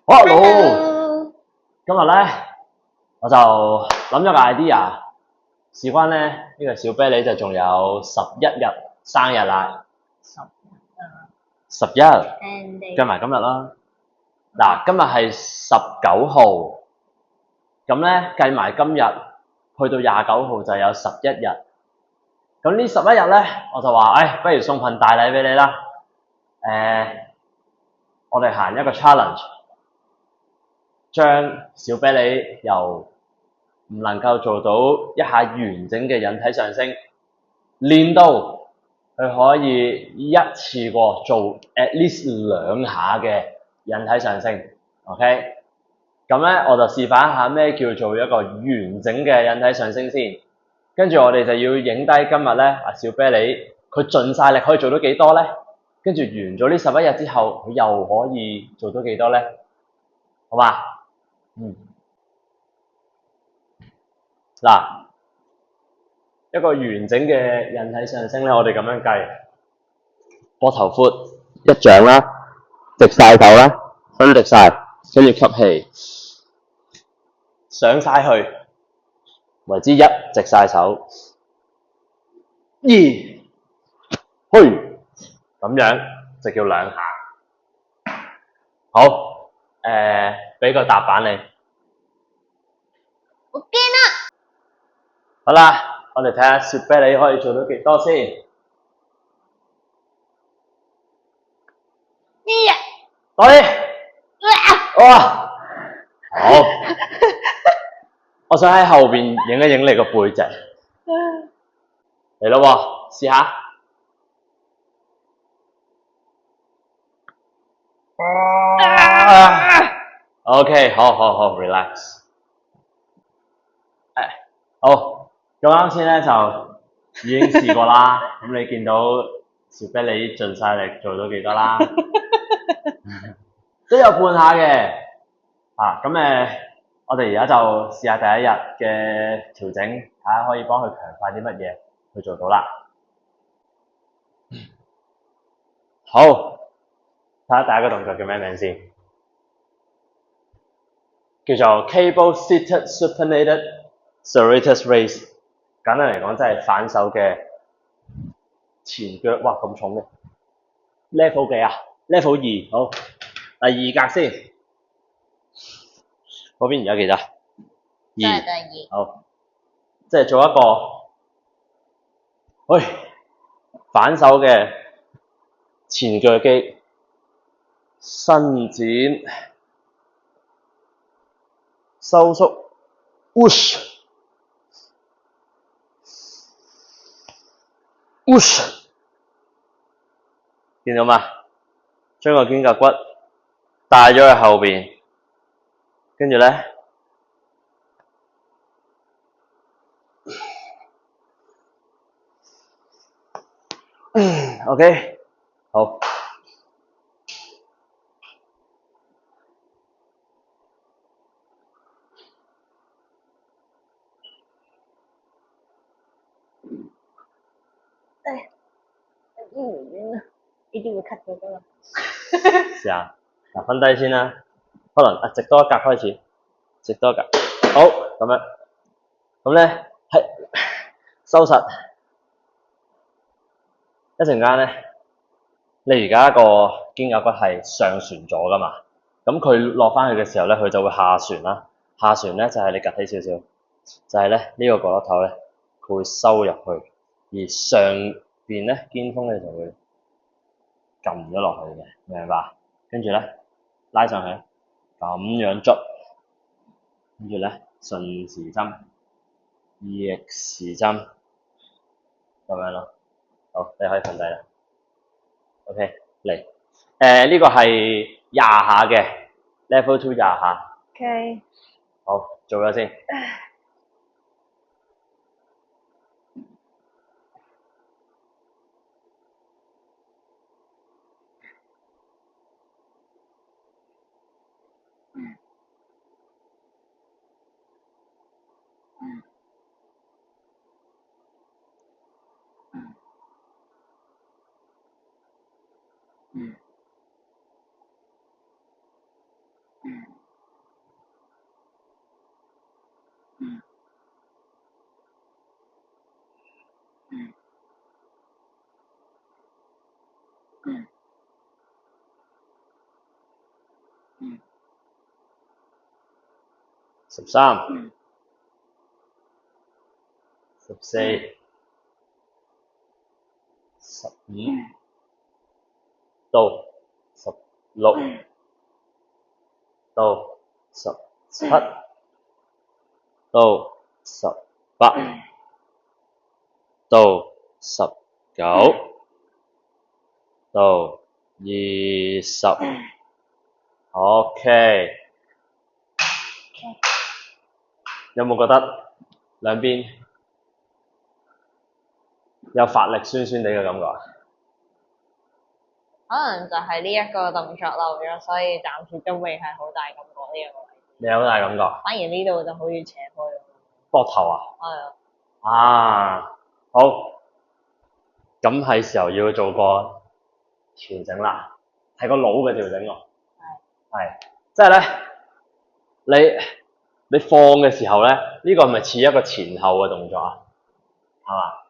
Hello，今日咧我就諗咗個 idea，事關咧呢個小啤梨就仲有11日生日啦，11計埋今日啦。嗱，今日係19號，咁咧計埋今日去到29號就有11日。咁呢11日咧，我就話，不如送份大禮俾你啦。我哋行一個 challenge。將小啤梨由唔能夠做到一下完整嘅引體上升，練到佢可以一次過做 at least 2下嘅引體上升。OK， 咁咧我就示範一下咩叫做一個完整嘅引體上升先。跟住我哋就要影低今日咧小啤梨佢盡晒力可以做到幾多咧？跟住完咗呢11日之後，佢又可以做到幾多咧？好嘛？嗱，一個完整嘅引體上升咧，我哋咁樣計，膊頭闊一掌啦，直晒手啦，伸直晒，跟住吸氣，上晒去，為之1，直晒手，2，去，咁樣就叫2下。好，俾個踏板你。我驚啦！好啦，我哋睇下小啤梨可以做到幾多先。多啲，哇！好，我想喺後邊影一影你個背脊，嚟咯喎，試下。OK， 好 ，relax。好，咁啱先咧就已經試過啦。咁你見到小啤梨盡晒力做到幾多啦？都有半下嘅。咁我哋而家就試下第一日嘅調整，睇下可以幫佢強化啲乜嘢去做到啦。好，睇下第一個動作叫咩名先？叫做 Cable-Seated Supinated Serratus Raise。簡單嚟講，即係反手嘅前腳。哇，咁重嘅 level 幾啊 ？level 2。好，第2格先。嗰邊而家幾多？2。第2。好，即係做一個，反手嘅前腳肌伸展、收縮 ，push。見到嘛？將個肩胛骨帶咗去後邊，跟住咧，OK， 好。呢啲會 cut 咗㗎嘛？試下嗱，分低先啦，可能直多一格開始，直多一格，好咁樣，咁咧係收實，一陣間咧，你而家個肩胛骨係上旋咗噶嘛，咁佢落翻去嘅時候咧，佢就會下旋啦，下旋咧就係你趌起少少，就係咧呢個角落頭咧，佢會收入去，而上邊咧肩峰咧就會撳咗落去嘅，明白？跟住咧拉上去，咁樣捽，跟住咧順時針、逆時針，咁樣咯。好，你可以瞓低啦。OK， 嚟。呢個係20下嘅 level 2 20下。OK。好，做咗先。13、14、15到16到17到18到19到20。OK，有冇覺得兩邊有發力酸酸地嘅感覺啊？可能就係呢一個動作漏咗，所以暫時都未係好大感覺呢一個位。你有好大感覺？反而呢度就好似斜開咗。膊頭啊？係啊。啊，好，咁係時候要做個調整啦，係個腦嘅調整喎。係，即係咧，你放嘅時候咧，呢個係咪似一個前後嘅動作啊？係嘛？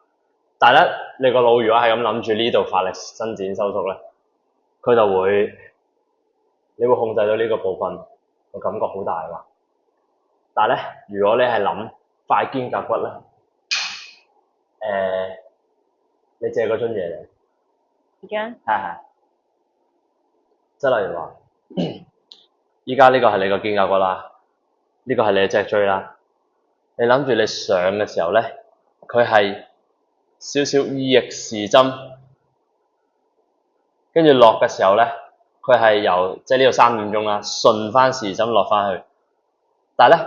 但係咧，你個腦如果係咁諗住呢度發力伸展收縮咧，佢就會，你會控制到呢個部分個感覺好大嘛。但係咧，如果你係諗塊肩胛骨咧，你借嗰樽嘢嚟。而家係，即係例如話，依家呢個係你個肩胛骨啦，呢個係你嘅脊椎啦。你諗住你上嘅時候咧，佢係少少逆時針，跟住落嘅時候咧，佢係由即係呢度3點鐘啦，順翻時針落翻去。但係咧，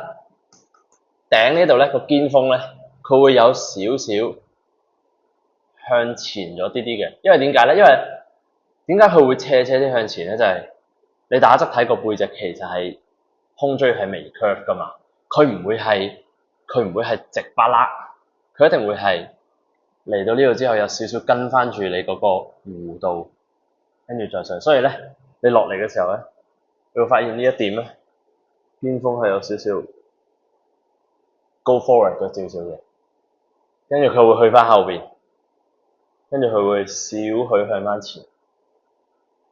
頂呢度咧個肩峰咧，佢會有少少向前咗啲啲嘅，因為點解咧？因為點解佢會斜啲向前咧？就係你打側睇個背脊，其實係胸椎係微 curve 噶嘛，佢唔會係直巴啦，佢一定會係嚟到呢度之後有少少跟翻住你嗰個弧度，跟住再上。所以咧，你落嚟嘅時候咧，你會發現呢一點咧，肩峰係有少少 go forward 咗少少嘅，跟住佢會去翻後邊，跟住佢會少許向翻前，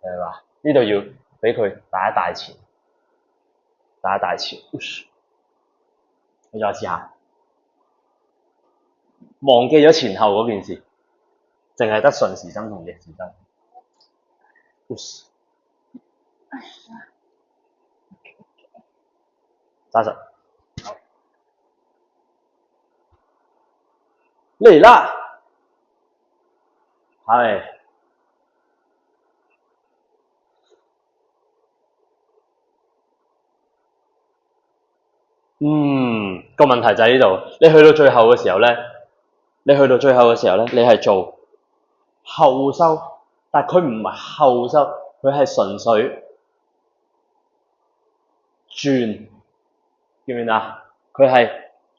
係嘛？呢度要俾佢大一大前，大一大前。你再試下，忘記咗前後嗰件事，淨係得順時針同逆時針。30，嚟啦，係，個問題就喺呢度。你去到最後嘅時候咧，你係做後收，但係佢唔係後收，佢係純粹轉，見唔見啊？佢係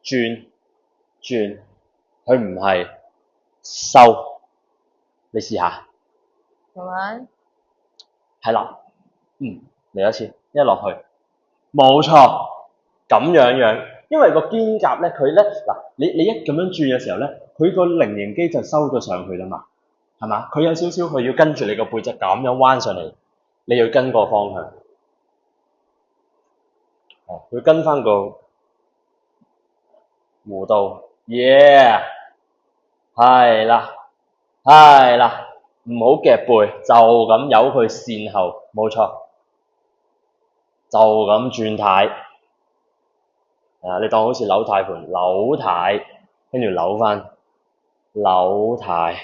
轉，佢唔係收。你試下，慢慢係啦，嚟一次，一落去，冇錯，咁樣，因為個肩胛咧，佢咧嗱，你一咁樣轉嘅時候咧，佢個菱形肌就收咗上去啦嘛，係嘛？佢有少少，佢要跟住你個背脊咁樣彎上嚟，你要跟個方向，佢跟翻個弧度係啦，唔好夾背，就咁由佢線後，冇錯，就咁轉軚，你當好似扭軚盤，扭軚，跟住扭翻，扭軚，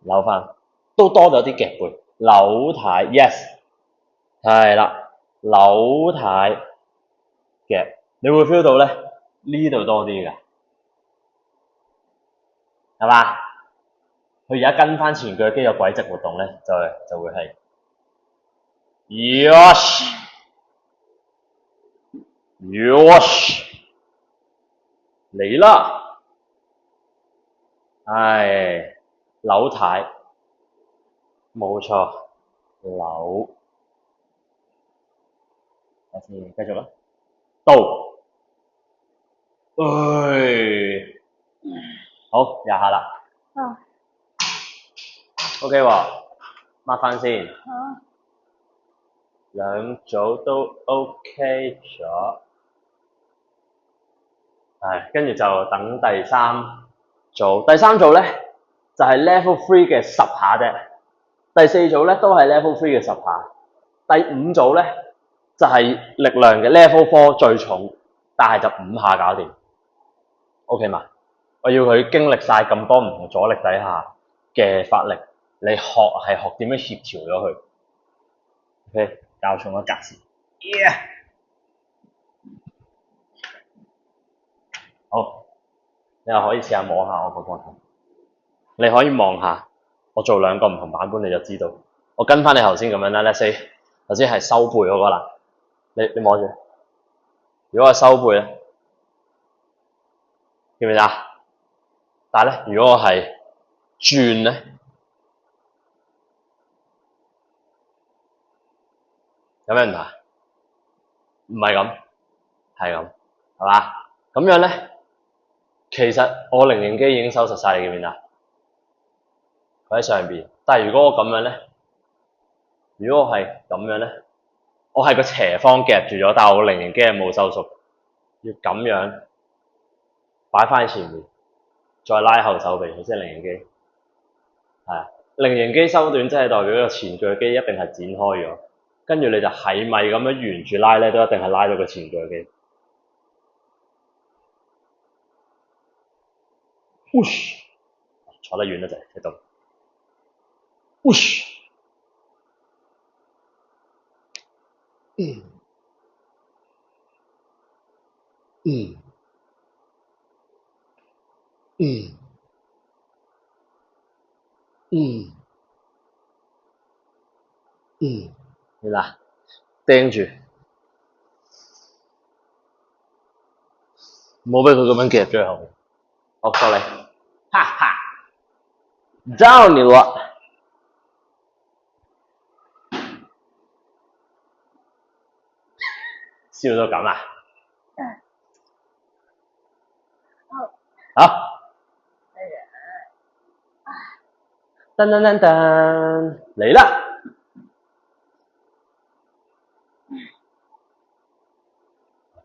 扭翻，都多咗啲夾背，扭軚 ，yes，係啦，扭軚夾，你會 feel 到咧呢度多啲㗎，係嘛？佢而家跟翻前腳肌肉軌跡活動咧，就會係 ，yosh，嚟啦，係扭軚，冇錯，扭，下次繼續啦，到，好廿下啦。OK 喎，抹翻先。兩組都 OK 咗，係，跟住就等第三組。第三組咧就係 level 3嘅10下啫，第四組咧都係 level 3嘅10下，第五組咧就係力量嘅 level 4最重，但係就5下搞掂。OK 嘛？我要佢經歷晒咁多唔同阻力底下嘅發力，你學點樣協調咗佢。OK， 較重一格先。Yeah! 好，你又可以試下摸下我個膊頭。你可以望下，我做兩個唔同版本你就知道。我跟翻你頭先咁樣啦 ，let's say 頭先係收背嗰個啦，你摸住。如果我收背咧，記唔記得啊？但係咧，如果我係轉咧，有咩問題？唔係咁，係咁，係嘛？咁樣咧，其實我菱形肌已經收實晒，你記唔記得？佢喺上邊，但係如果我咁樣咧，如果我係咁樣咧，我係個斜方夾住咗，但係我菱形肌係冇收縮，要咁樣擺翻喺前面，再拉後手臂，即係菱形肌。係啊，菱形肌收短，即係代表個前鋸肌一定係展開咗，跟住你就係咪咁樣沿住拉咧，都一定係拉到個前鋸肌。Push， 坐得遠一陣，喺度。Push， 你嗱，釘住，唔好俾佢咁樣夾最後。好，過嚟，哈哈，到你了。笑到咁啊！好，噔噔噔噔，嚟啦！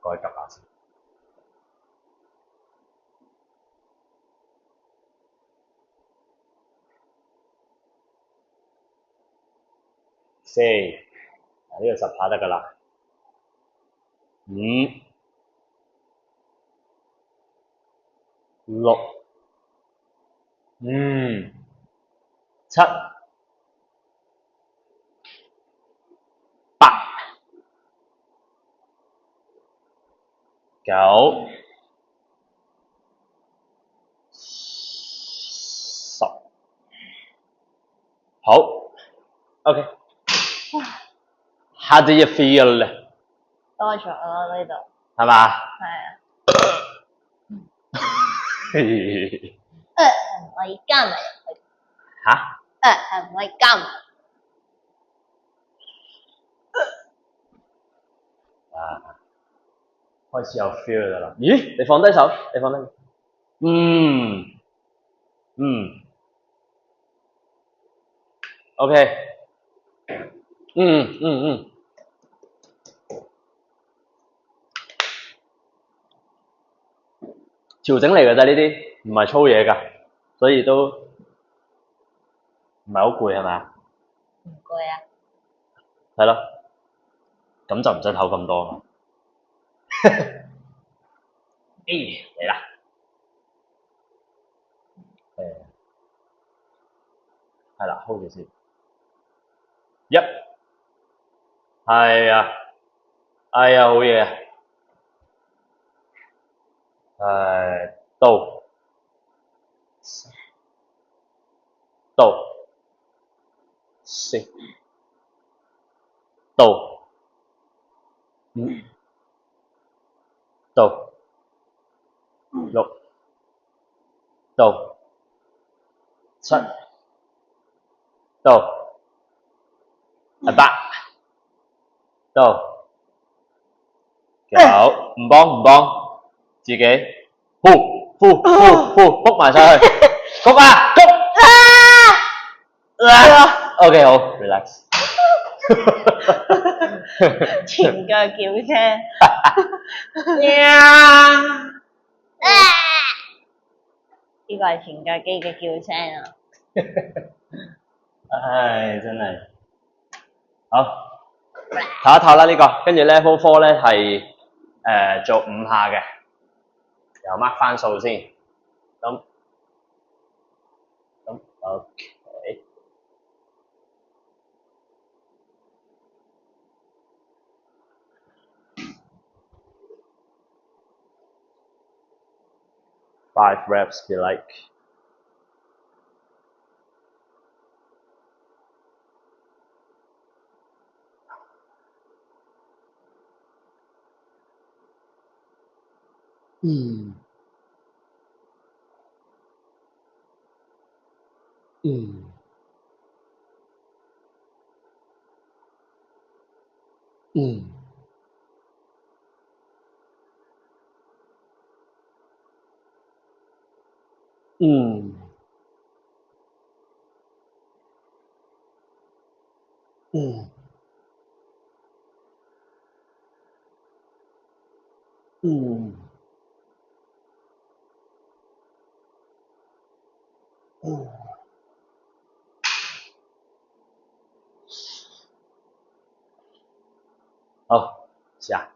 過去及下先。四，呢個10下得㗎啦。5、6、7、8、9、10，好 ，OK。How do you feel？ 多咗咯呢度。係嘛？係啊。係咪加埋入去？嚇？係咪加埋？開始有 feel 㗎啦。咦？你放低手，你放低。OK。調整嚟㗎咋呢啲，唔係粗嘢㗎，所以都唔係好攰係咪啊？唔攰啊。係咯，咁就唔使唞咁多啦。嚟啦！係啦 ，hold 住先。係啊，哎呀，好嘢啊！到4到5到6到7到8到9，唔幫，自己撲埋上去，谷啊！OK 好 ，relax。前腳叫聲。呢個係前腳機嘅叫聲啊！唉，真係好唞一唞啦呢個，跟住 level 4咧係做5下嘅，又 mark 翻數先，咁 OK。5 reps be like。嗯。嗯。嗯。嗯。嗯。嗯。嗯。好，試下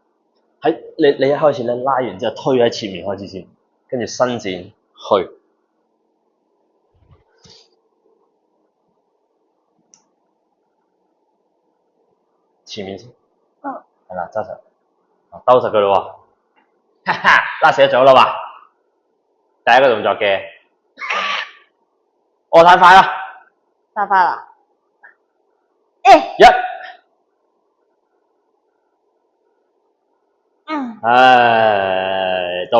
喺你一開始咧拉完之後推喺前面開始先，跟住伸展去。前面先。係啦，揸實。兜實佢咯喎，哈哈，拉死咗啦嘛！第一個動作嘅，我太快啦！太快啦！一，到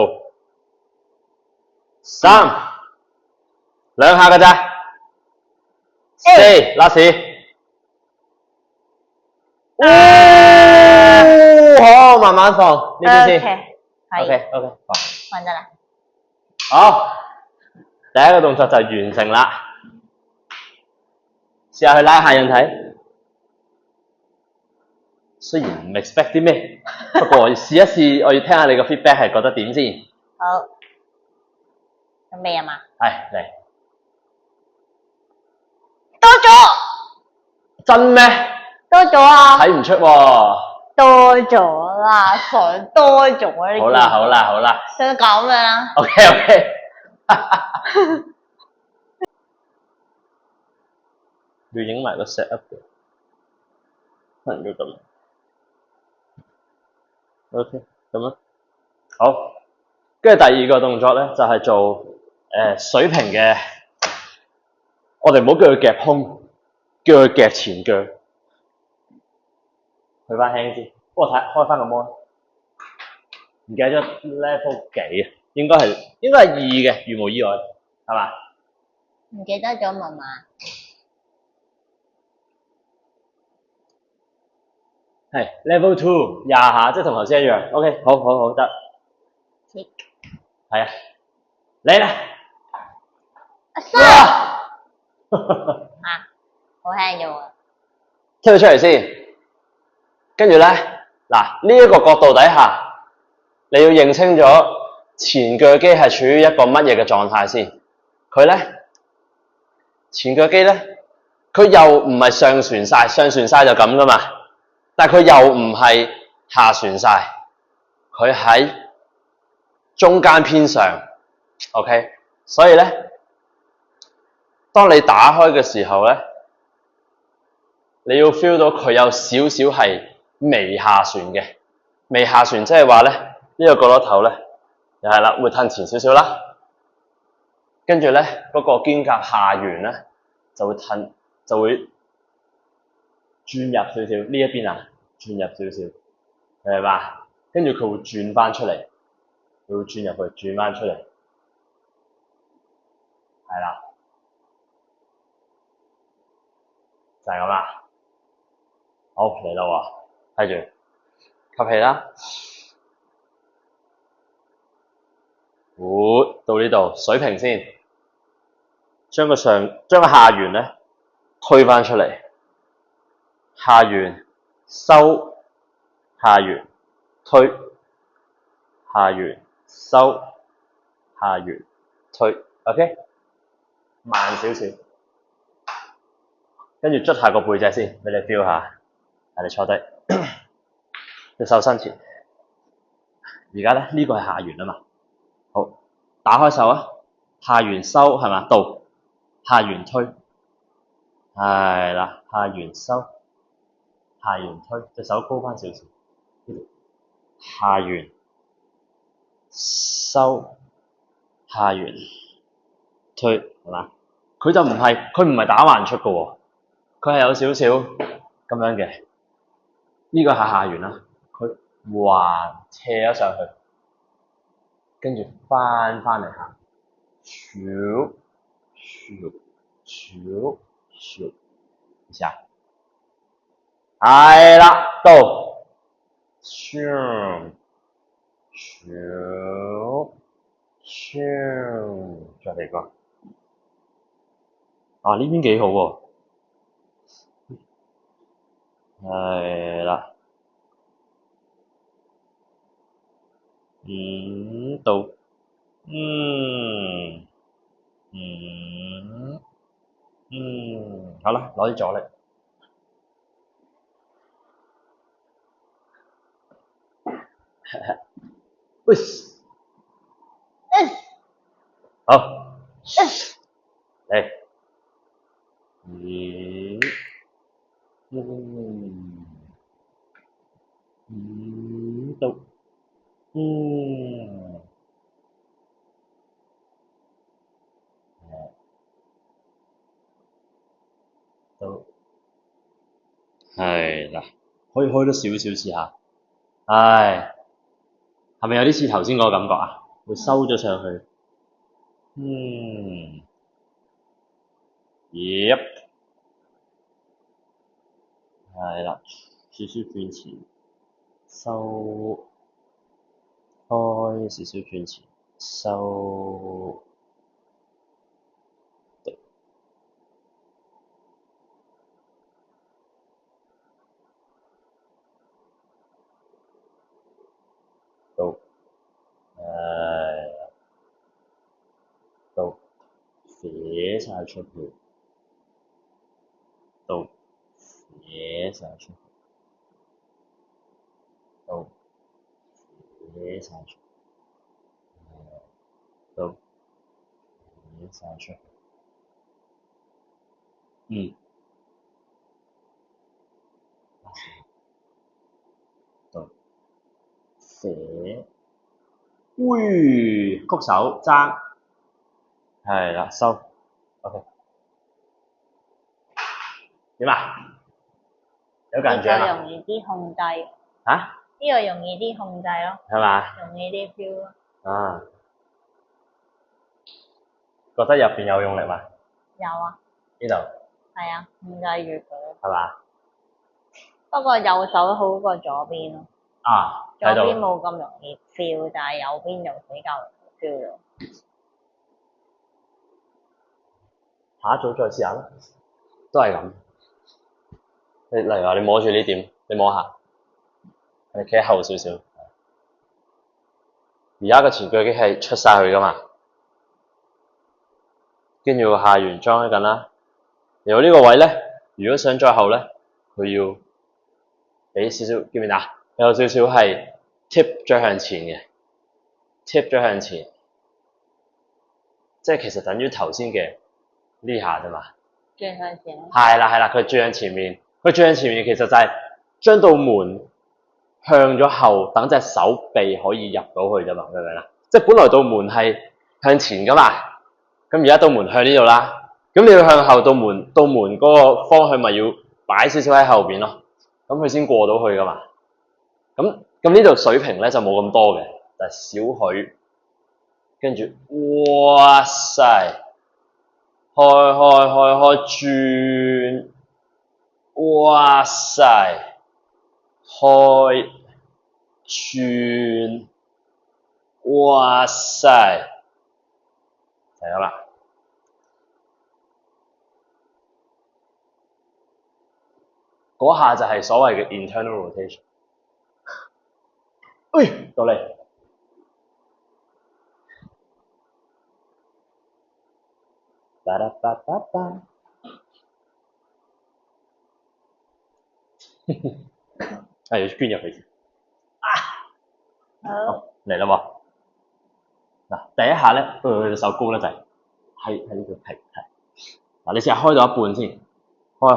3，2下㗎咋，4，拉屎。好，慢慢放呢邊先。OK，放得啦。好，第一個動作就完成啦。試下去拉下人睇。雖然唔 expect 啲咩，不過試一試，我要聽下你個 feedback 係覺得點先。好，準備啊嘛。係嚟。多咗。真咩？多咗啊！睇唔出喎。多咗啦，想多咗呢件。好啦。想咁樣啦。OK。要影埋個 set up 嘅，可能要咁。OK，咁樣。好，跟住第二個動作咧就係做水平嘅，我哋唔好叫佢夾胸，叫佢夾前腳。去翻輕先，幫我開翻個 mon， 唔記得咗 level 幾啊？應該係2嘅，如無意外，係嘛？唔記得咗密碼。係 level 2 20下，即係同頭先一樣。OK， 好得。係啊，嚟啦！好輕啫喎。推佢出嚟先，跟住咧，嗱呢一個角度底下，你要認清咗前腳肌係處於一個乜嘢嘅狀態先。佢咧前腳肌咧，佢又唔係上旋晒，上旋晒就咁噶嘛，但係佢又唔係下旋晒，佢喺中間偏上。OK， 所以咧，當你打開嘅時候咧，你要 feel 到佢有少少係微下旋嘅，微下旋即係話咧，呢個角落頭咧，又係啦，會褪前少少啦，跟住咧嗰個肩胛下緣咧就會轉入少少，呢一邊啊轉入少少，明白？跟住佢會轉翻出嚟，佢會轉入去，轉翻出嚟，係啦，就係咁啦。好，嚟啦喎，睇住吸氣啦，到呢度水平先，將個下緣咧推返出嚟，下完收，下完推，下完收，下完推 ，OK， 慢少少，跟住捽下個背脊先，俾你 feel 下。你坐低，隻手伸前。而家咧呢個係下完啊嘛，好，打開手啊，下完收係嘛，到下完推，係啦，下完收，下完推，隻手高翻少少，呢度下完收，下完推係嘛，佢就唔係打橫出嘅喎，佢係有少少咁樣嘅，呢個係下完啦，佢橫斜咗上去。跟住翻嚟行，咻咻咻咻，一下，係啦，到，咻咻咻，再嚟個，啊呢邊幾好喎，係啦，到，好啦，攞啲阻力。喂，好，嚟，到，到，係啦，可以開多少少試下，唉，係咪有啲似頭先嗰個感覺啊？會收咗上去，Yep，係啦，少少轉前，收，開少少轉前，收，到，到，寫晒出去，到，寫晒出去，到，寫晒出去，到，寫晒出去，到，寫，曲手爭，係啦，收 ，OK， 點啊？有緊張啊？容易啲控制。嚇？呢個容易啲控制咯。係嘛？容易啲 feel 咯。啊，覺得入邊有用力嘛？有啊。呢度係啊，控制住佢。係嘛？不過右手好過左邊咯。啊，左睇到邊冇咁容易 feel，但係右邊就比較容易 feel 咯。下一組再試下啦，都係咁。例如話你摸住呢點，你摸下，你企喺後少少。而家個前腳肌係出晒去噶嘛，跟住個下緣裝緊啦。然後呢個位咧，如果想再後咧，佢要俾少少，見唔見啊？有少少係 tip 咗向前嘅 ，tip 咗向前，即係其實等於頭先嘅呢下啫嘛。轉向前。係啦，佢轉向前面，佢轉向前面其實就係將道門向咗後，等隻手臂可以入到去啫嘛，明唔明啊？即係本來道門係向前噶嘛，咁而家道門向呢度啦，咁你要向後，道門嗰個方向咪要擺少少喺後邊咯，咁佢先過到去噶嘛。咁呢度水平咧就冇咁多嘅，就係少許，跟住哇塞！開轉，哇塞！開轉，哇塞！就係咁啦。嗰下就係所謂嘅 internal rotation。到你。巴拉巴巴巴。要捐入去先。好，嚟啦喎！嗱，第一下咧，佢隻手高得滯，喺呢個皮係。嗱，你試下開到一半先，開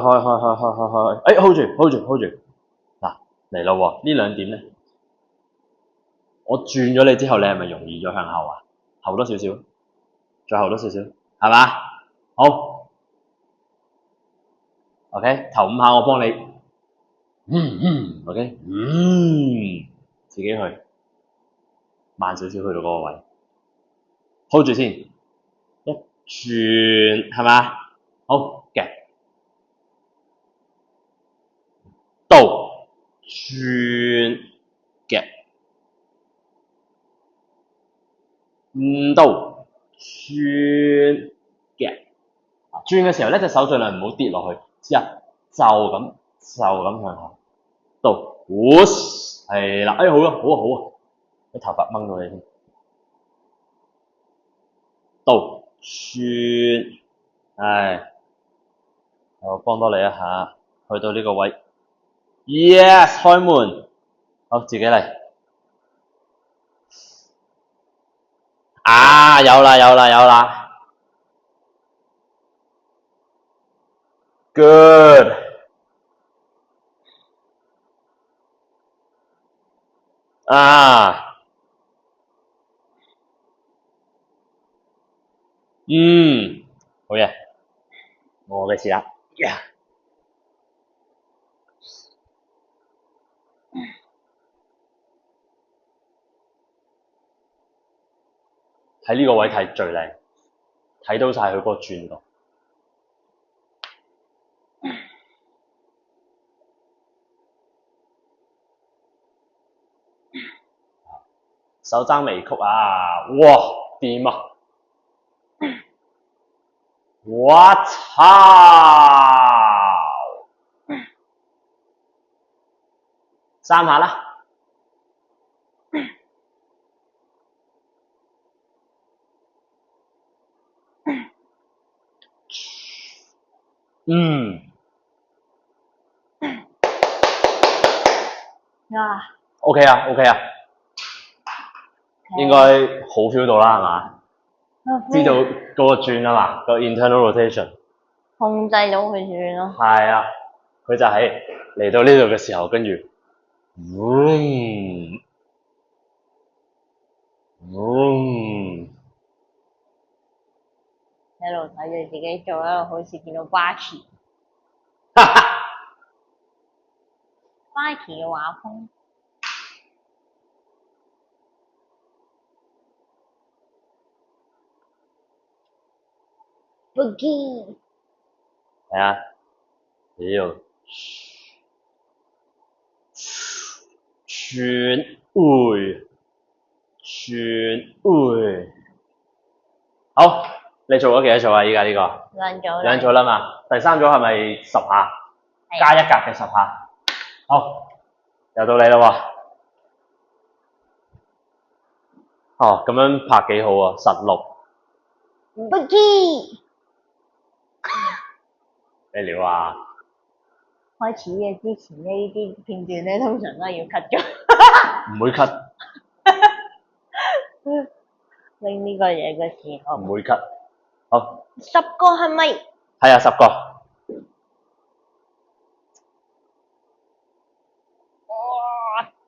，hold 住。嗱，嚟啦喎！呢兩點咧，我轉咗你之後，你係咪容易咗向後啊？後多少少，再後多少少，係嘛？好 ，OK，頭5下我幫你，OK，自己去，慢少少去到嗰個位 ，hold 住先，一轉係嘛？好嘅，到轉嘅，到轉嘅。轉嘅時候咧，隻手盡量唔好跌落去，之後就咁向下，到，係啦，好啊，啲頭髮掹到你先，到轉，我幫多你一下，去到呢個位 ，yes， 開門，好，自己嚟，有啦。Good。好嘢，我嘅事啦。喺呢個位睇最靚，睇到晒佢嗰個轉度。手踭微曲啊！哇，掂啊！我操！3下啦。OK 啊，應該好 feel 到啦，係嘛？知道嗰個轉啊嘛，個 internal rotation 控制到佢轉咯。係啊，佢就係嚟到呢度嘅時候，跟住，一路睇住自己做，一路好似見到巴奇。巴奇嘅畫風。Boogie。係啊，妖，轉會，好，你做咗幾多組啊？依家呢個兩組啦嘛，第3組係咪10下？加1格嘅10下。好，又到你啦喎。咁樣拍幾好啊！16。Boogie。咩料啊？開始嘅之前呢啲片段咧，通常都係要 cut 咗。唔會 cut。拎呢個嘢嘅時候。唔會 cut。好。10個係咪？係啊，10個。哇！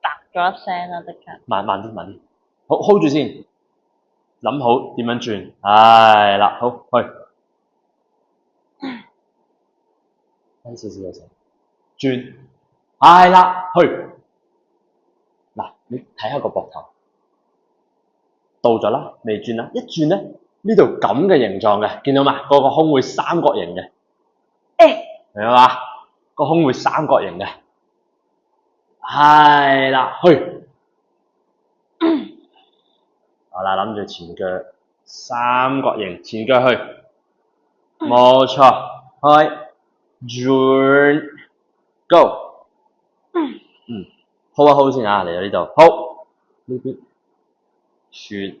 嗒咗一聲啦，即刻。慢啲。好 ，hold 住先。諗好點樣轉。係啦，好，去。低少少嘅時候，轉。係啦，去。嗱，你睇下個膊頭。到咗啦，未轉啦，一轉咧，呢度咁嘅形狀嘅，見到嘛？個胸會三角形嘅，明嘛？個胸會三角形嘅，係啦，去，好啦，諗住前腳三角形，前腳去，冇錯，開，轉， ，Go。hold 一 hold 先啊，嚟到呢度，hold呢邊轉去，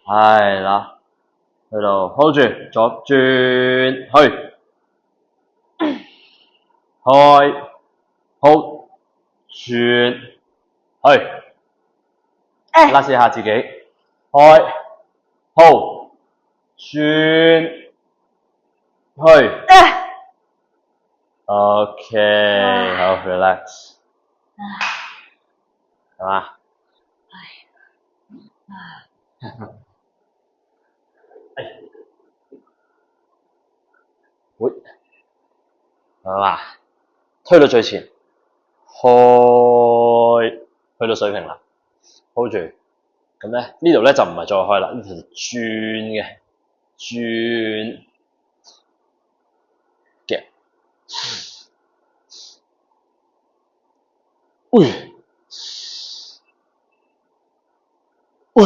係啦，去到 hold 住，左轉去，開 hold 轉去，拉試下自己，開 hold 轉去。OK，好 relax，係嘛？會係嘛？推到最前，開，去到水平啦，hold 住。咁咧呢度咧就唔係再開啦，呢度轉嘅，轉嘅。喂，喂，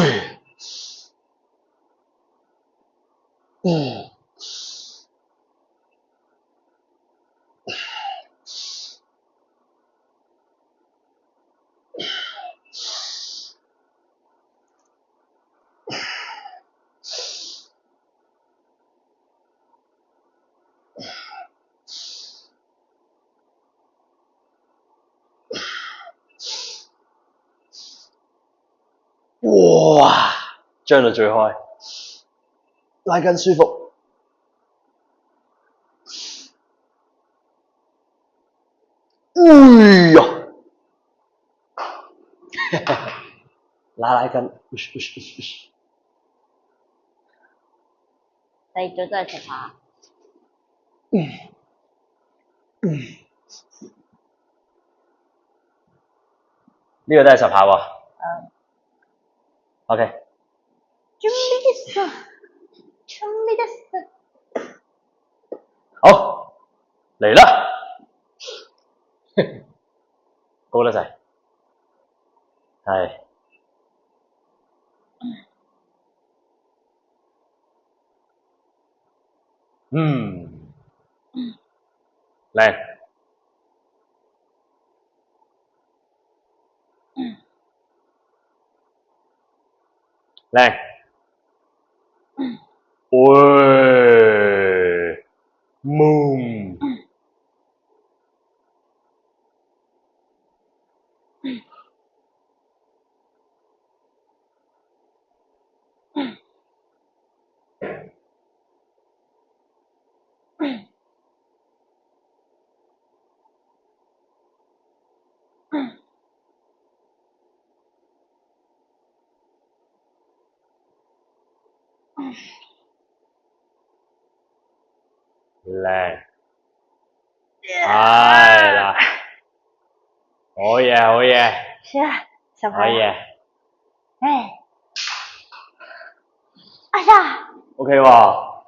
哇！張到最開，拉筋舒服。哎呀！拉筋，第二組都係食下。呢個都係10下喎。OK。好，嚟啦！高得滯，係。靚。靚。喂，moon。靚，係啦，好嘢，好嘢，10好嘢哎呀，OK 喎，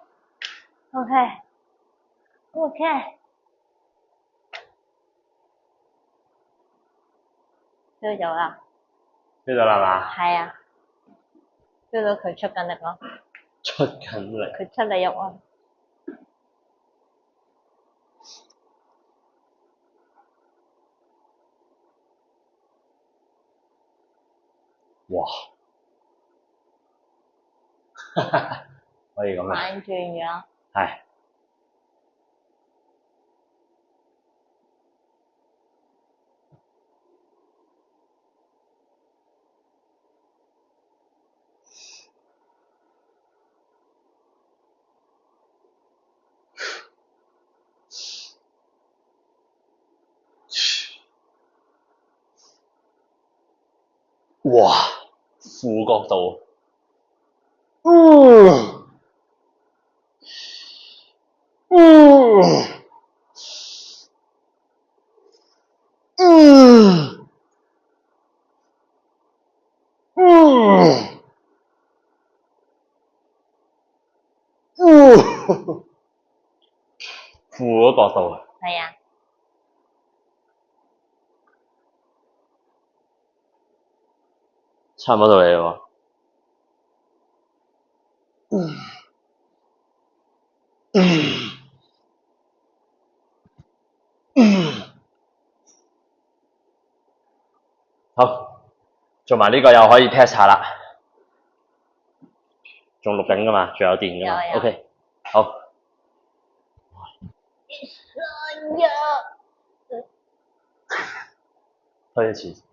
，OK，feel咗啦。呢度啦嘛，係啊，feel到佢出緊力咯，出緊力，佢出力喐啊。哇，可以咁啊，玩轉咗。係。哇，負角度，負嗰角度，係啊，差唔多到你喎。做埋呢個又可以 test 下啦。仲錄緊噶嘛？仲有電噶嘛有？OK，好。推一次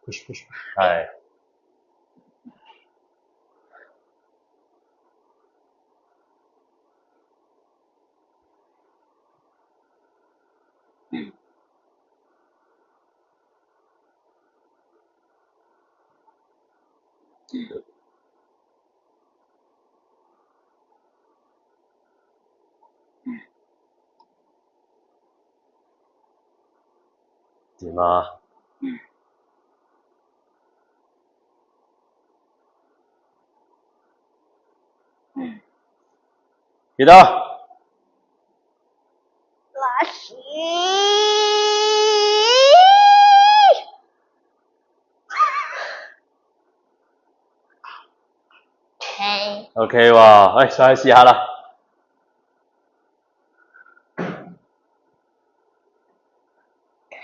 ，push push，係。點啊？幾多？拉屎。OK 喎，上去試下啦。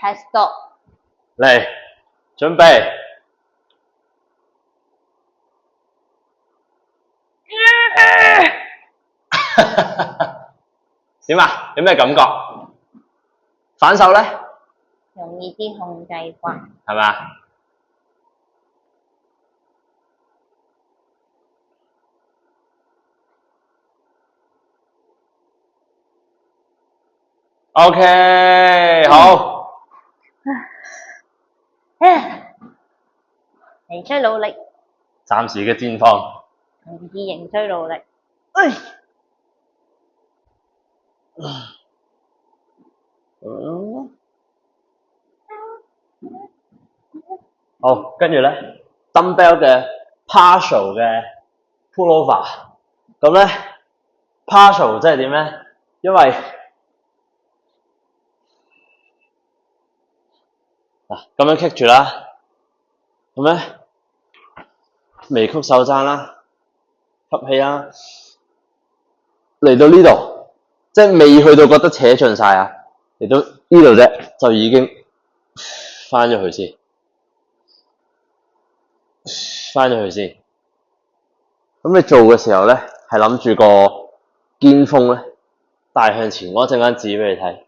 開始到。嚟，準備。點啊？有咩感覺？反手咧？容易啲控制啩？係咪啊？OK，好。仍需努力。暫時嘅戰況。同志仍需努力。好，跟住咧 dumbbell 嘅 partial 嘅 pullover，咁咧 partial 即係點咧？因為嗱咁樣棘住啦，咁咧微曲手踭啦，吸氣啦，嚟到呢度，即係未去到覺得扯盡晒啊，嚟到呢度啫，就已經翻咗去先。翻咗去先。咁你做嘅時候咧，係諗住個肩峰咧帶向前，我一陣間指俾你睇。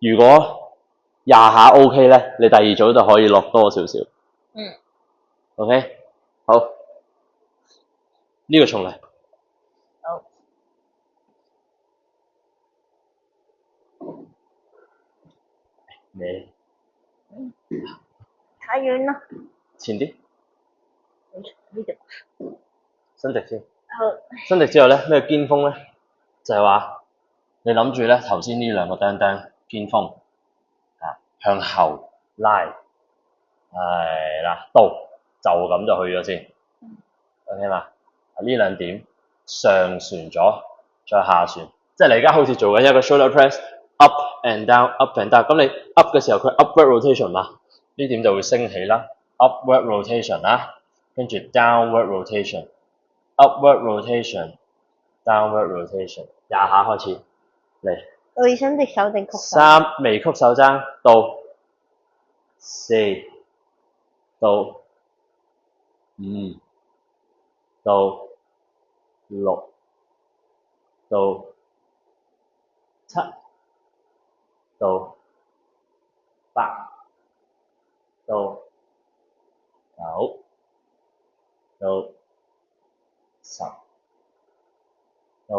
如果廿下 OK 咧，你第二組就可以落多少少。OK， 好，呢個重嚟。好。你太遠啦。前啲，呢度。伸直先。好。伸直之後咧，咩肩峰咧？就係話你諗住咧頭先呢兩個釘釘肩峰向後拉，係啦，到就咁就去咗先。OK 嘛？呢兩點上旋咗，再下旋，即係你而家好似做緊一個 shoulder press up and down，up and down。咁你 up 嘅時候佢 upward rotation 嘛，呢點就會升起啦 ，upward rotation 啦，跟住 downward rotation，upward rotation，downward rotation， 廿下開始嚟。我要伸隻手定曲手？3微曲手踭到4到5到6到7到8到9到10到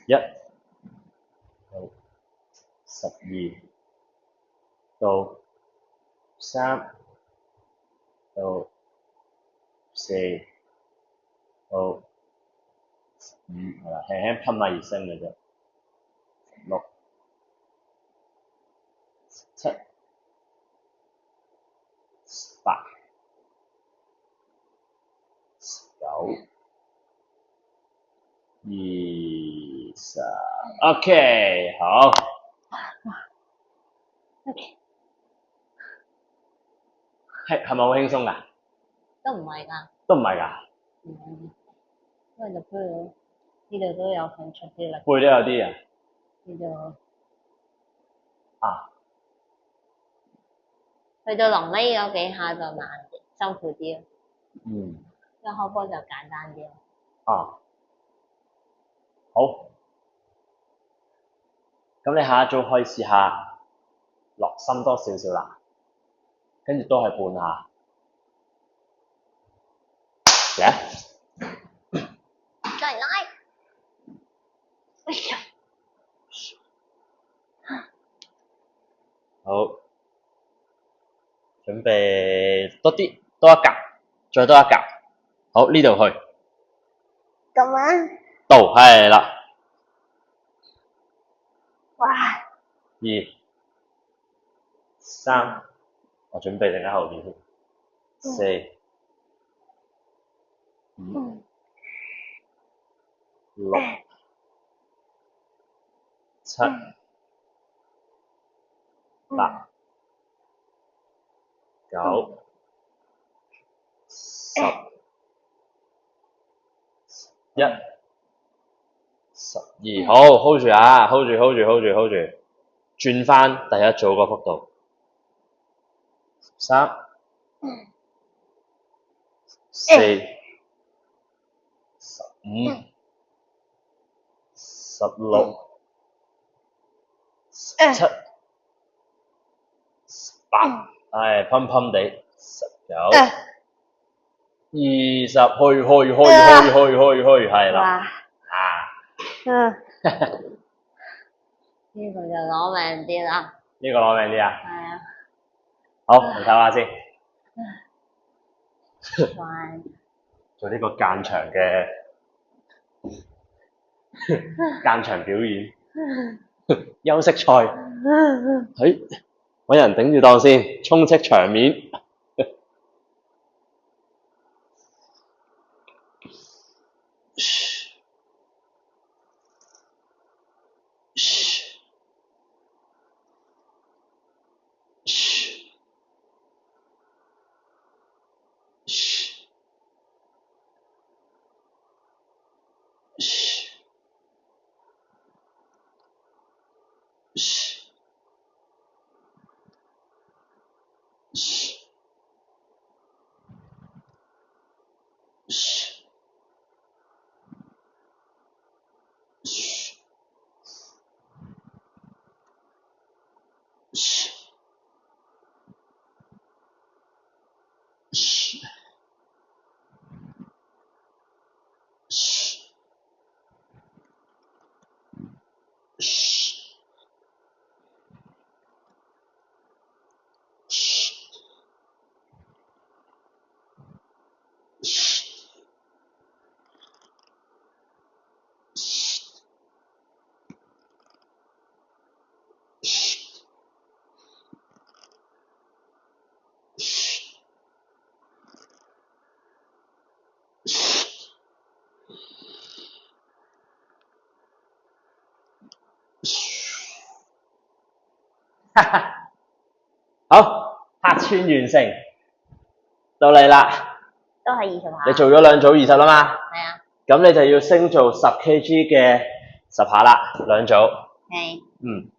11到12到3到4到5，係啦，輕輕噴下熱身嘅啫。16、17、18、19、20。OK， 好。OK。係咪好輕鬆㗎？都唔係㗎。都唔係㗎。因為就背呢度都有份出啲力。背都有啲啊。呢度啊，去到臨尾嗰幾下就難啲，辛苦啲咯。嗯，一開波就簡單啲咯。啊，好。咁你下一組可以試下落深多少少啦，跟住都係半下。嚟啊！再拉。哎呀！好，準備多啲，多一格，再多一格。好，呢度去，咁樣。到係啦。哇！ 2、3，我準備定喺後邊先。4、5、6、7、8、9、10、11、12，好 hold 住啊 ，hold 住，轉翻第一組個幅度。13、14、15、16、17、18，係噴噴地，19、20，去，係啦。哇！啊，呢個就攞命啲啦。呢個攞命啲啊！係啊。好，嚟睇下先。玩。做呢個間場表演，休息賽。揾人頂住檔先，充斥場面。好，客串完成，到你啦。都係20下。你做咗2組20啦嘛？係啊。咁你就要升做10 kg 嘅10下啦，2組。係。嗯。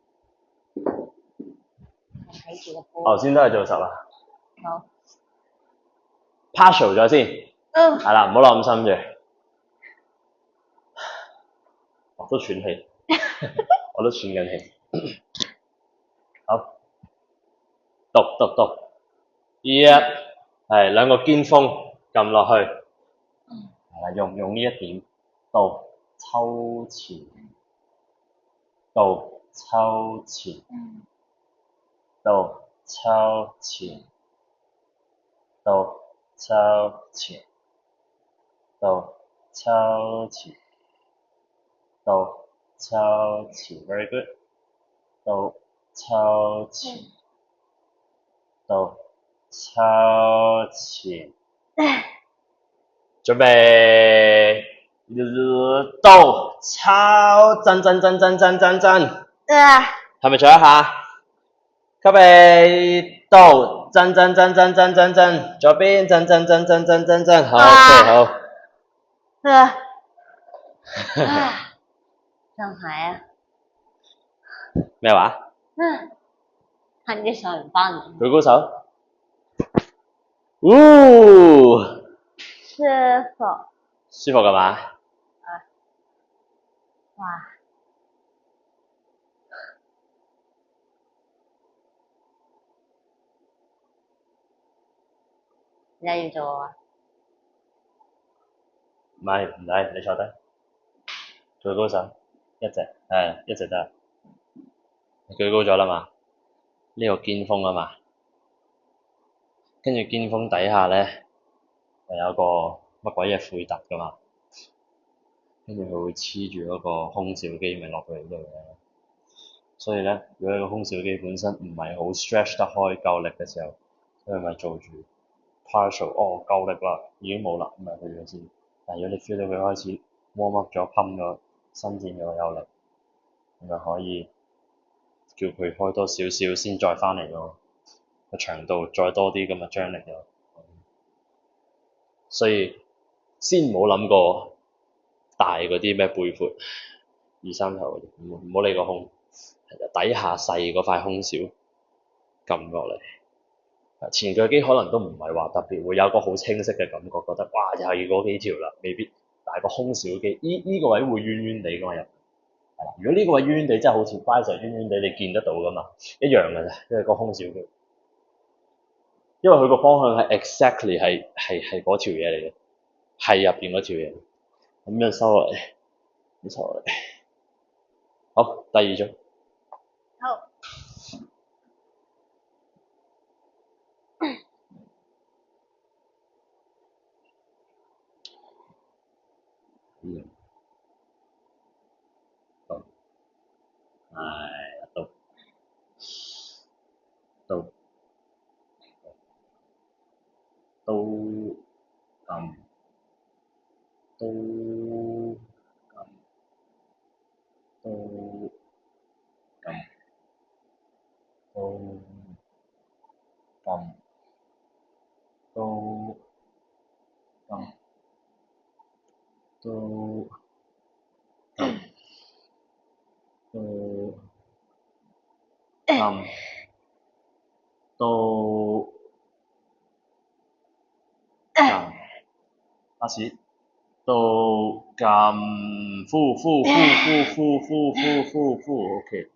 我睇住個波。頭先都係做10啦。好。partial 咗先。係啦，唔好落咁深住。我都喘氣，我都喘緊氣。好，讀。1，係兩個肩峰撳落去，係啦，用呢一點，到抽前，到抽前，到抽前，到抽前，到抽前，到抽前 ，very good， 到抽前，到抽前，準備到抽震，係咪做一下？吸氣到震，左邊震，好 ，OK 好。真係啊。咩話？恨嘅上分，舉高手。哦，舒服，舒服㗎嘛？哇！你又要做啊？唔係唔使，你坐低。舉高手，一隻係一隻得。你舉高咗啦嘛？呢個肩峰啊嘛，跟住肩峰底下咧，就有個乜鬼嘢貝突噶嘛，跟住佢會黐住嗰個空小肌咪落去呢度嘅。所以咧，如果你個空小肌本身唔係好 stretch 得開夠力嘅時候，佢咪做住 partial，哦夠力啦，已經冇啦，咁咪去咗先。但係如果你 feel 到佢開始 warm up 咗，噴咗，伸展咗有力，咁就可以叫佢開多少少先再翻嚟咯，個長度再多啲咁嘅張力咯。所以先唔好諗過大嗰啲咩背闊二三頭嗰啲，唔好理個胸，底下細嗰塊胸小撳落嚟。前腳肌可能都唔係話特別會有個好清晰嘅感覺，覺得哇又係嗰幾條啦，未必。但係個胸小肌呢個位會冤冤地㗎嘛入。係啦，如果呢個位冤冤地，真係好似 bicep 冤冤地，你見得到㗎嘛，一樣㗎咋，因為個胸小肌。因為佢個方向係 exactly 係嗰條嘢嚟嘅，係入邊嗰條嘢。咁樣收落嚟，咁收落嚟。好，第二組。好。到，到，到，撳，到，撳，到，撳，到，撳，到，撳，到，撳，到，撳，到，撳，開始，到，撳，呼，OK。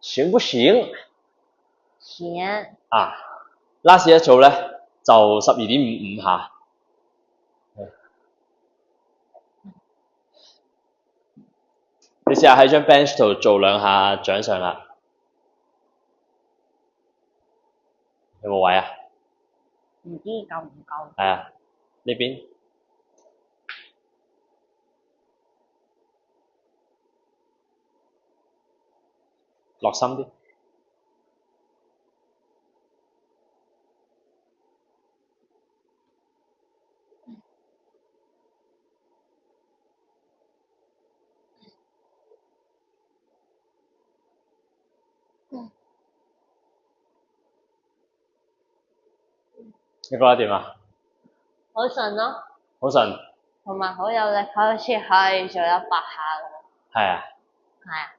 行不行？行。啊，last 一組咧就12.55下。你試下喺張 bench 度做兩下掌上壓，有冇位啊？唔知夠唔夠？係啊，呢邊落深啲。你覺得點啊？好順咯，好順。同埋好有力，好似係做100下咁。係啊。係啊。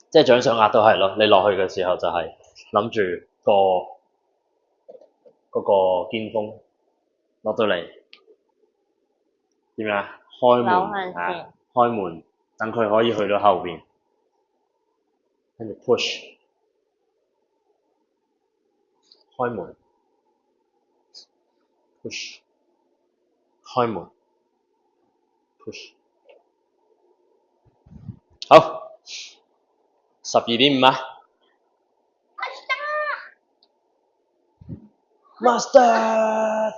即係掌上壓都係咯，你落去嘅時候就係諗住嗰個肩峰落到嚟點樣啊？開門啊，開門等佢可以去到後邊，跟住 push 開門 push 開門 push。好，12.5啊。Master。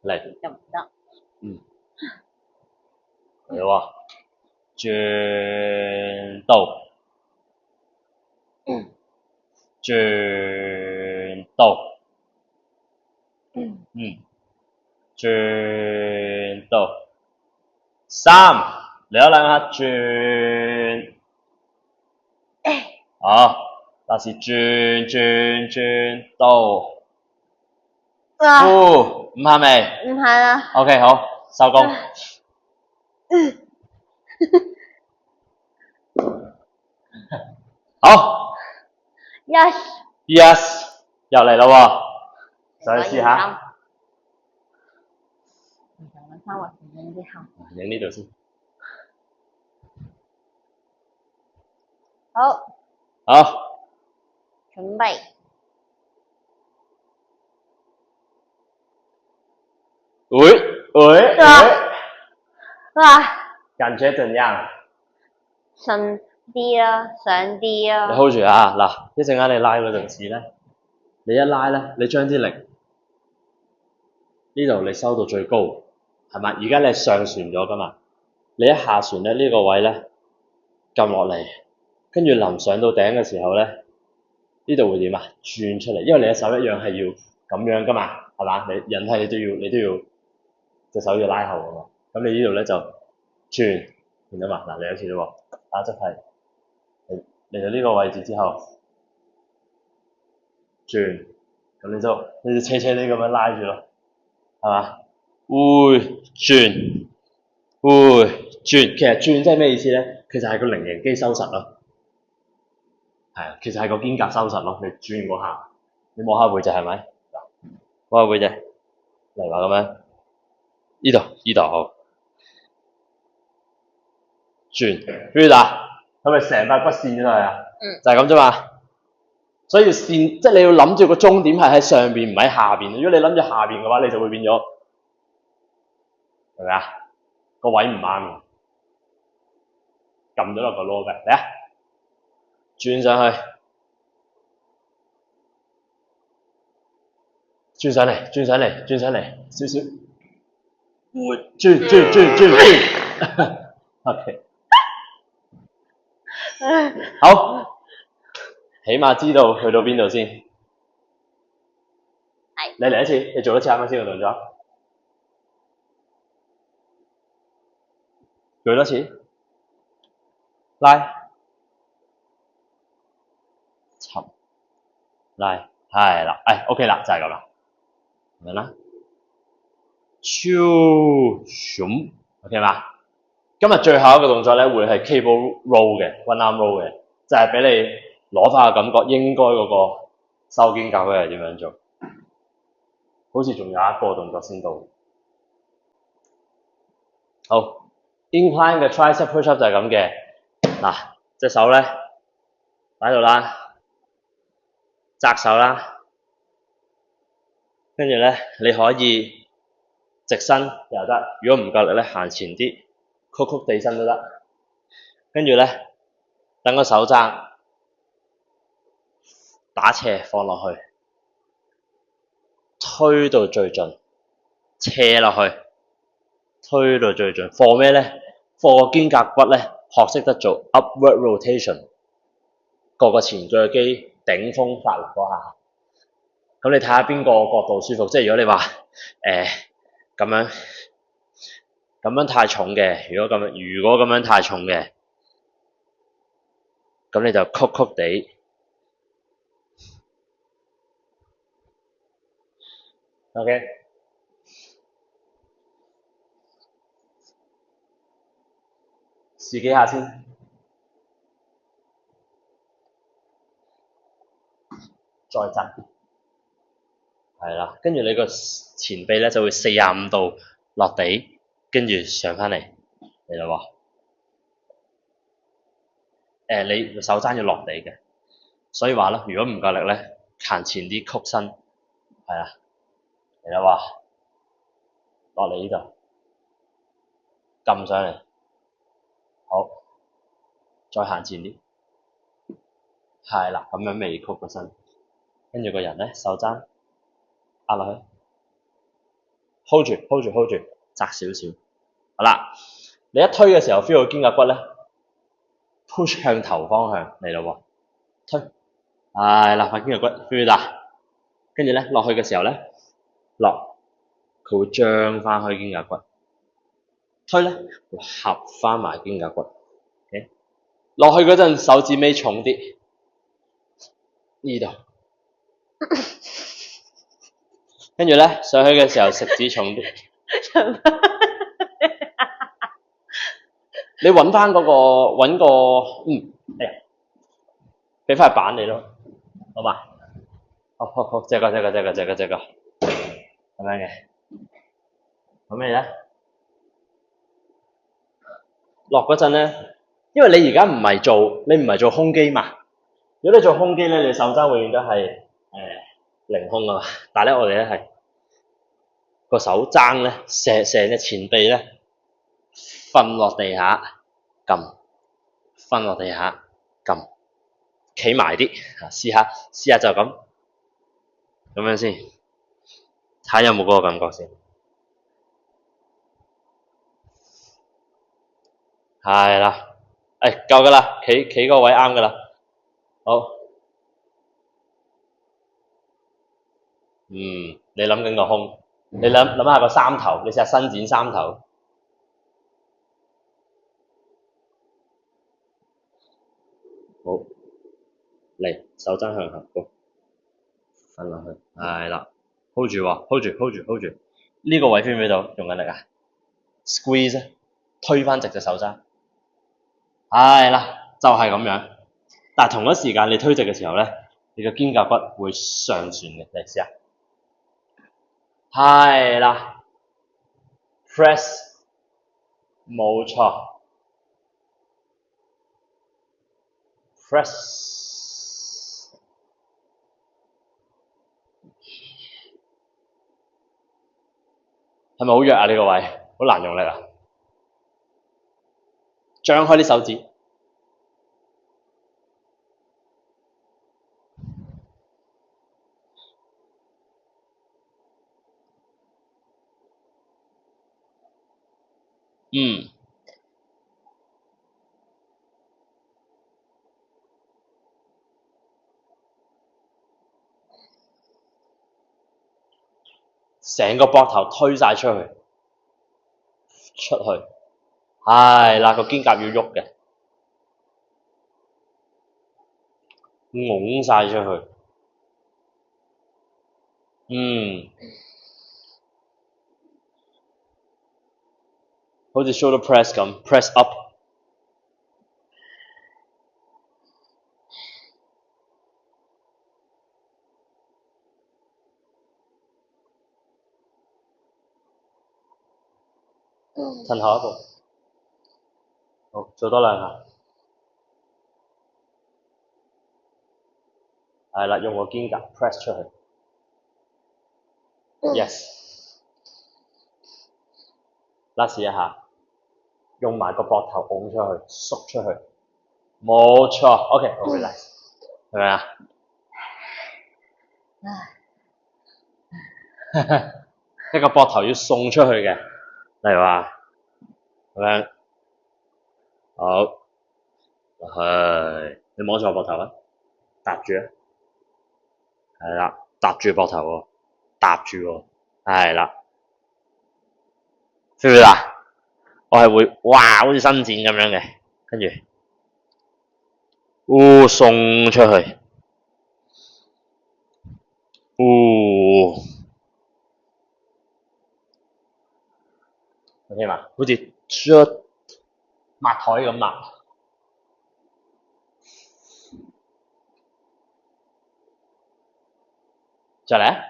嚟。得唔得？嚟喎，轉到，轉到，轉到，3、嚟多兩下轉。好，嗱是轉到。唔係未？唔係啦。OK，好，收工。好 Yes。 ，Yes，又嚟啦喎，再試下。翻滑影之後。影呢度先。好。好。準備。喂，哇！感覺怎樣？順啲啦，上啲啦。你 hold 住啊！嗱，一陣間你拉嗰陣時咧，你一拉咧，你將啲力呢度你收到最高，係嘛？而家你係上旋咗噶嘛？你一下旋咧，呢個位咧撳落嚟，跟住臨上到頂嘅時候咧，呢度會點啊？轉出嚟，因為你嘅手一樣係要咁樣噶嘛，係嘛？你人體你都要隻手要拉後噶嘛。咁你呢度咧就轉，見到嘛？嗱，你有次嘞喎，打側係嚟到呢個位置之後轉，咁你就斜斜啲咁樣拉住咯，係嘛？會轉，其實轉即係咩意思咧？其實係個菱形肌收實咯，係啊，其實係個肩胛收實咯。你轉嗰下，你摸下背脊係咪？摸下背脊，嚟話咁樣，呢度好，轉 ready 啊？係咪成塊骨線咗去啊？就係咁啫嘛。所以線即係你要諗住個終點係喺上邊，唔喺下邊。如果你諗住下邊嘅話，你就會變咗，係咪啊？個位唔啱，撳咗落個攞嘅，嚟啊！轉上去，轉上嚟，少少，轉，OK， 好，起碼知道去到邊度先。係。你嚟一次，你做一次啱啱先個動作，做多次，拉，沉，拉，係啦，OK 啦，就係咁啦，明啦，咻，OK 嘛？今日最後一個動作咧，會係 cable roll 嘅 ，one arm roll 嘅，就係俾你攞翻個感覺，應該嗰個收肩胛佢係點樣做？好似仲有一個動作先到。好 ，incline 嘅 tricep push up 就係咁嘅。嗱，隻手咧擺喺度啦，側手啦，跟住咧你可以直身又得，如果唔夠力咧行前啲，曲地身都得。跟住咧等個手踭打斜放落去，推到最盡，斜落去，推到最盡。放咩咧？放個肩胛骨咧，學識得做 upward rotation， 個前鋸肌頂峰發力嗰下。咁你睇下邊個角度舒服。即係如果你話咁樣太重嘅，如果咁樣太重嘅，咁你就曲地。OK， 試幾下先，再側，係啦。跟住你個前臂咧就會45度落地，跟住上翻嚟啦喎。你手踭要落地嘅，所以話咧，如果唔夠力咧，行前啲曲身，係啦，嚟啦喎，落嚟呢度，撳上嚟，好，再行前啲，係啦，咁樣微曲個身，跟住個人咧手踭壓落去 ，hold 住，窄少少，好啦，你一推嘅時候 feel 到肩胛骨咧 ，push 向頭方向嚟啦喎，推，係啦，塊肩胛骨 feel 到，跟住咧落去嘅時候咧，落，佢會張翻開肩胛骨。推咧會合翻埋肩胛骨。OK， 落去嗰陣手指尾重啲，呢度。跟住咧上去嘅時候食指重啲。你揾翻嗰個揾個哎呀，俾塊板你咯，好嘛？好，這個，咁樣嘅。咁咩咧？落嗰陣咧，因為你而家唔係做胸肌嘛。如果你做胸肌咧，你手踭永遠都係凌空啊嘛。但係咧，我哋咧係個手踭咧，成隻前臂咧瞓落地下撳，瞓落地下撳，企埋啲嚇，試下就咁樣先，睇下有冇嗰個感覺先。係啦，夠噶啦，企個位啱噶啦。好，你諗緊個胸，你諗下個三頭，你試下伸展三頭。好，嚟手踭向後，瞓落去，係啦 ，hold 住喎，hold 住，呢個位 feel 唔 feel 到？用緊力啊 ，squeeze， 推翻直隻手踭，係啦，就係咁樣。但係同一時間你推直嘅時候咧，你個肩胛骨會上旋嘅，你試下。係啦 ，press， 冇錯 ，press。係咪好弱啊？呢個位好難用力啊！張開啲手指，成個膊頭推晒出去，係啦，個肩胛要喐嘅，拱晒出去，好似 shoulder press 咁 ，press up， 褪後一步，好，做多兩下，係啦，用個肩胛 press 出去 ，yes，last 一下，用埋個膊頭拱出去，縮出去，冇錯 ，OK， 好 relax， 係咪啊？一個膊頭要送出去嘅，例如話咁樣，好，係，你摸住我膊頭啊，搭住啊，係啦，搭住膊頭喎，搭住喎，係啦 feel 到啊？我係會，哇，好似伸展咁樣嘅，跟住，送出去，OK 嘛？好似抹台咁抹。再嚟啊！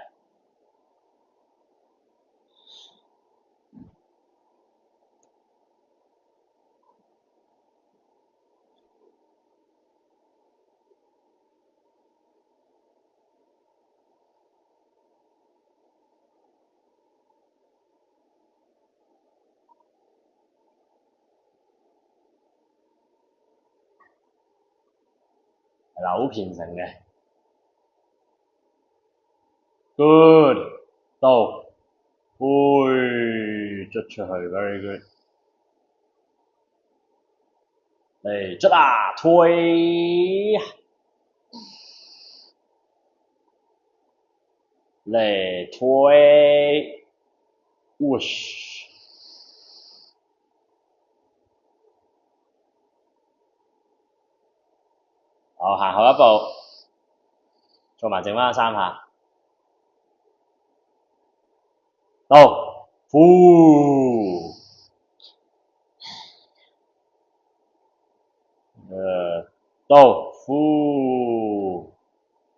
係啦，好虔誠嘅。Good， 到，捽出去 ，very good。嚟捽啊，推，嚟推，好，行後一步，做埋剩翻3下。到，呼，到，呼，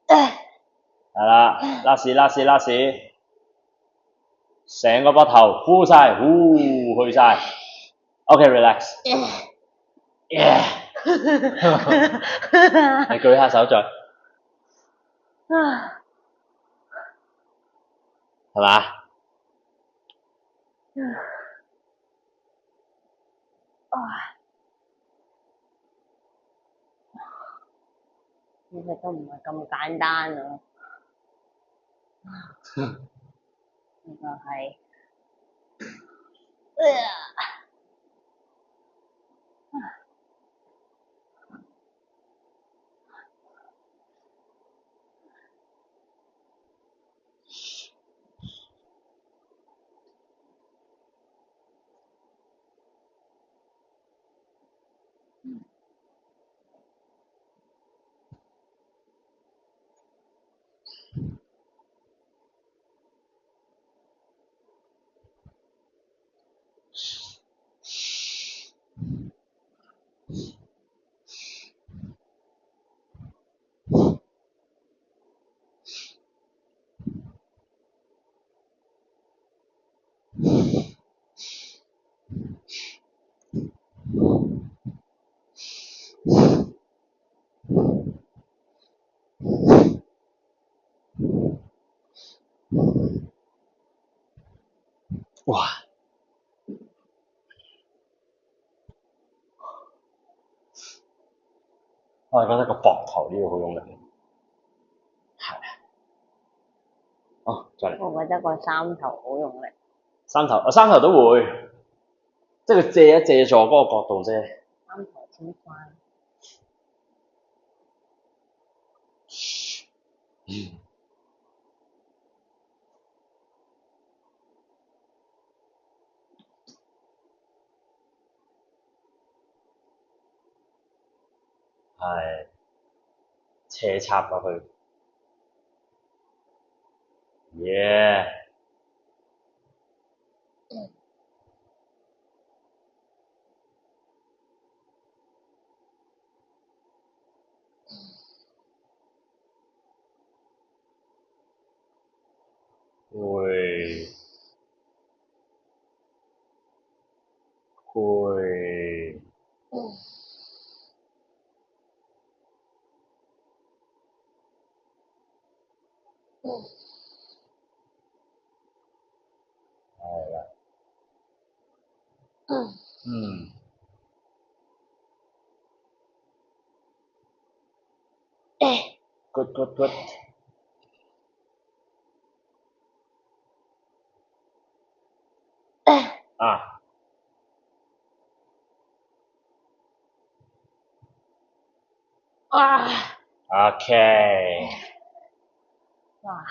係啦，拉屎，成個膊頭呼晒，去晒。OK，relax。Yeah。你舉下手掌，係嘛？其實都唔係咁簡單啊！呢個係，哇！我係覺得個膊頭呢個好用力。係。哦，再嚟。我覺得個三頭好用力。三頭都會，即係佢借一借助嗰個角度啫。三頭先翻。係。斜插落去。Yeah。會。係啦。Good。啊。OK。哇！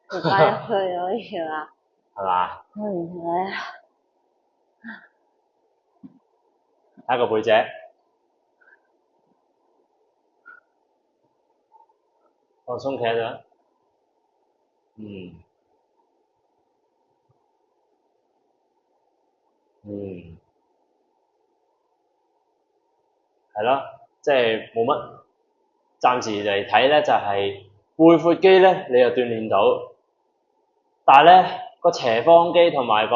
而家去咗去啦。係嘛？去唔去啊？睇個背脊。放鬆企喺度。係咯，即係冇乜。暫時嚟睇咧，就係背闊肌咧，你又鍛鍊到，但係咧個斜方肌同埋個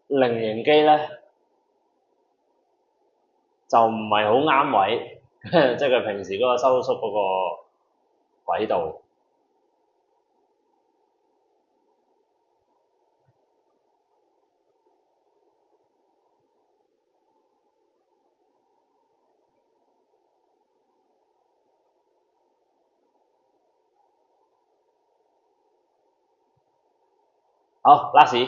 菱形肌咧就唔係好啱位，即係佢平時嗰個收縮嗰個軌道。好，拉屎。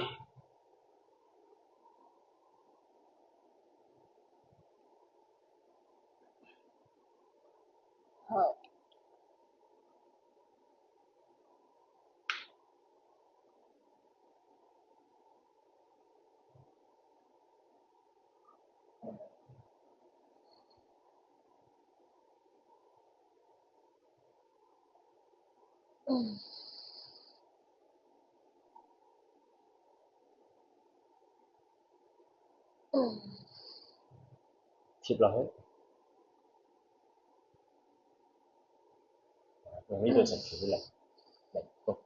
貼落去，用呢度成條啲力谷，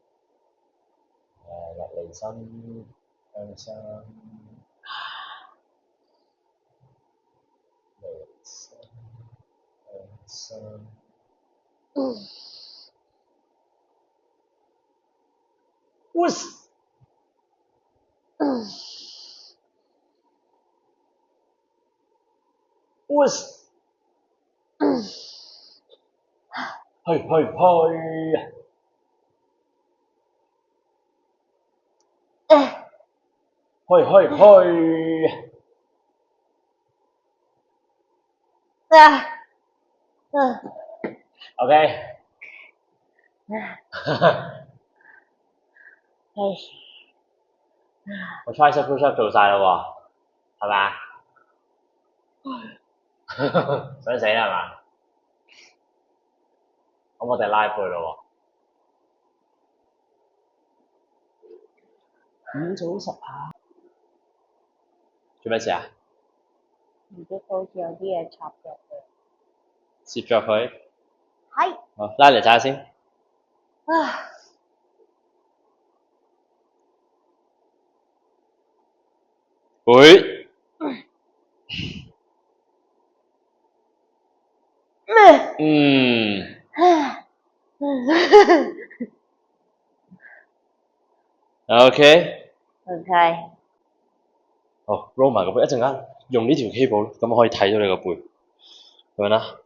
落離心向上，離心向上。Push。Push。去。去。OK。我 tricep push up 做晒啦喎，係咪啊？想死啦係嘛？咁我哋拉背咯喎。5組10下。做咩事啊？唔知好似有啲嘢插咗佢。攝咗佢。係。好，拉嚟睇下先。會。OK。好 roll 埋個背，一陣間用呢條 cable 咁可以睇到你個背，咁樣啦。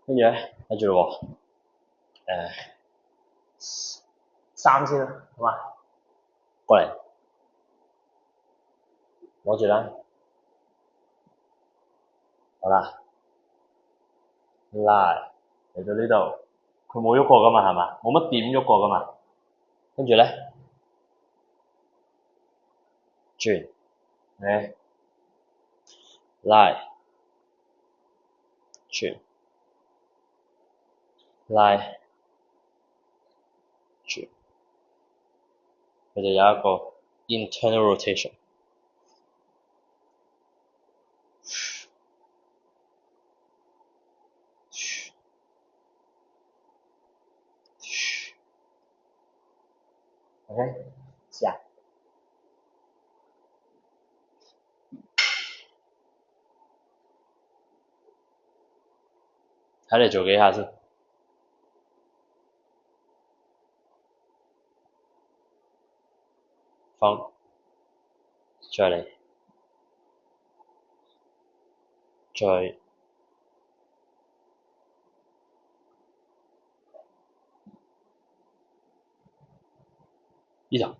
跟住咧，睇住咯喎。3先啦，好嘛？過嚟，攞住啦。好啦，拉嚟到呢度，佢冇喐過噶嘛，係嘛？冇乜點喐過噶嘛。跟住咧，轉，拉，轉，拉，轉，佢就有一個 internal rotation。OK， 試下。睇你做幾下先。放，再嚟，再。呢度。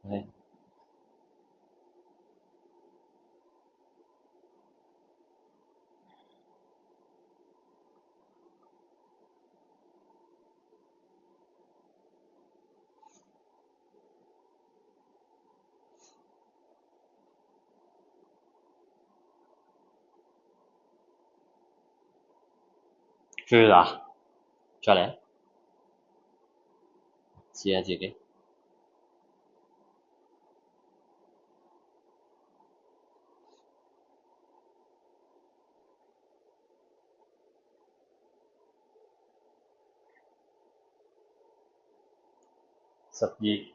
OK。feel 啊，再嚟，試下自己。12。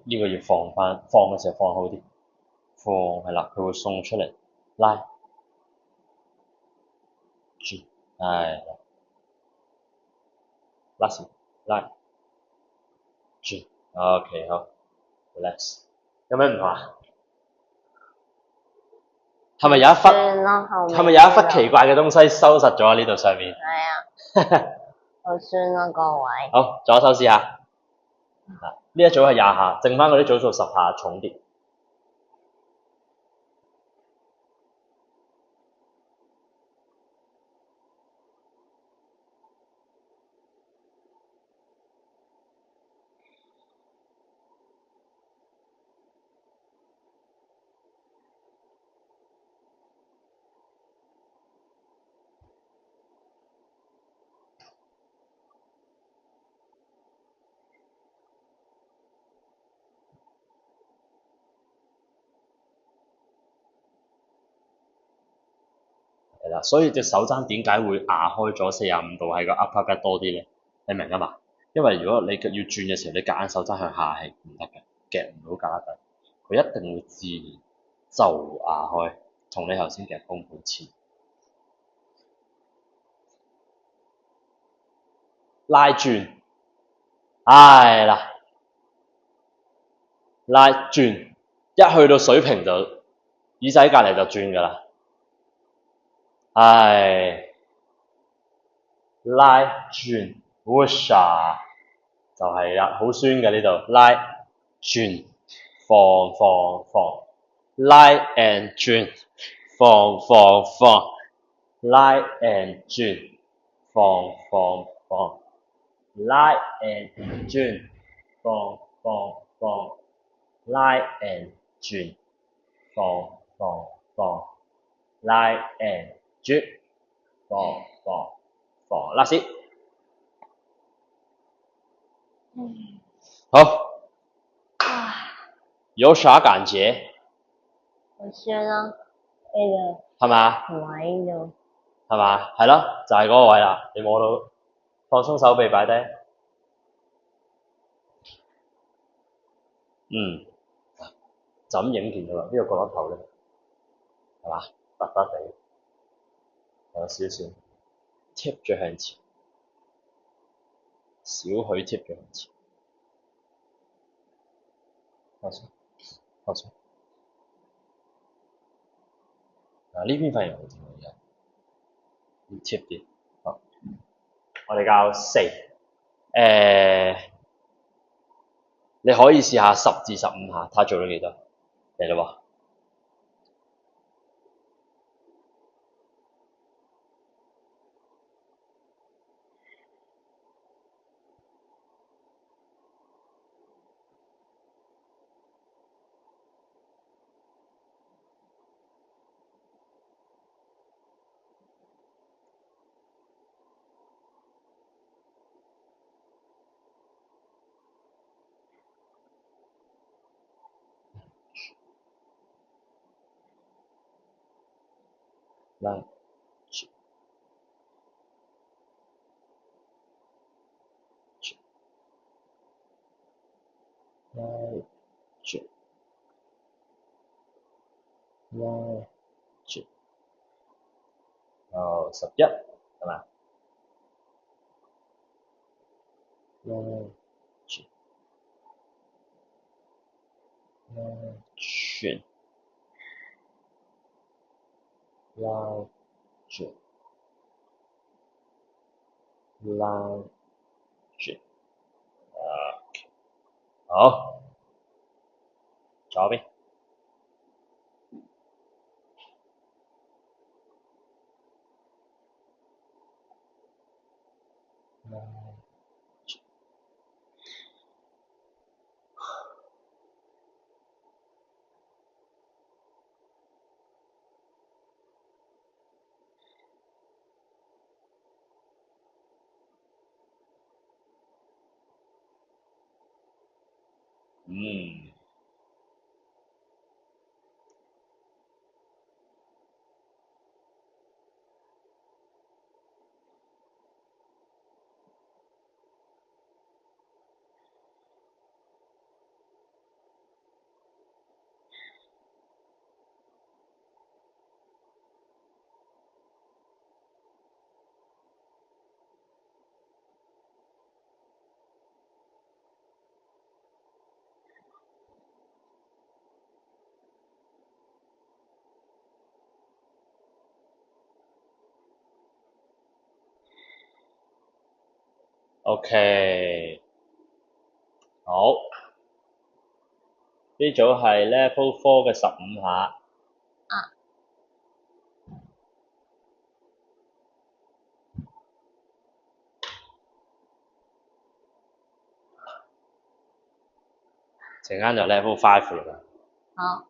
呢個要放翻，放嘅時候放好啲，放係啦，佢會送出嚟，拉，轉，係，拉線，拉，轉 ，OK 好 ，relax，有咩唔同啊？係咪有一忽奇怪嘅東西收實咗呢度上面？係啊。好酸啦個位。好，左手試下。呢一組係20下，剩翻嗰啲組數10下重啲。係啦，所以隻手踭點解會壓開咗45度喺個 upper back 多啲咧？你明啊嘛？因為如果你要轉嘅時候，你夾硬手踭向下係唔得嘅，夾唔到胳肋底，佢一定會自然就壓開，同你頭先夾弓好似。拉轉，係啦，拉轉，一去到水平就耳仔隔離就轉㗎啦。係，拉轉 ，whoosh 就係啦，好酸嘅呢度，拉轉，放，拉 and 轉，放，拉 and 轉，放，拉 and 轉，放，拉 and 轉，放，拉 and 轉，放，拉屎。好，有啥感覺？好酸啦，呢度係嘛？唔喺呢度。係嘛？係咯，就係嗰個位啦。你摸到，放鬆手臂擺低。就咁影見到啦。呢個角落頭咧，係嘛？突突地，有少少貼咗向前，少許貼咗向前。放鬆。呢邊反而好啲喎，要貼啲。好，我哋教4。你可以試下10至15下，睇下做到幾多。嚟啦喎！拉轉，拉轉，拉轉，11係嘛？拉轉，拉轉，拉轉，拉轉。好，左邊。拉轉。OK，好，呢組係 Level 4嘅15下。啊。陣間就 Level 5啦。好。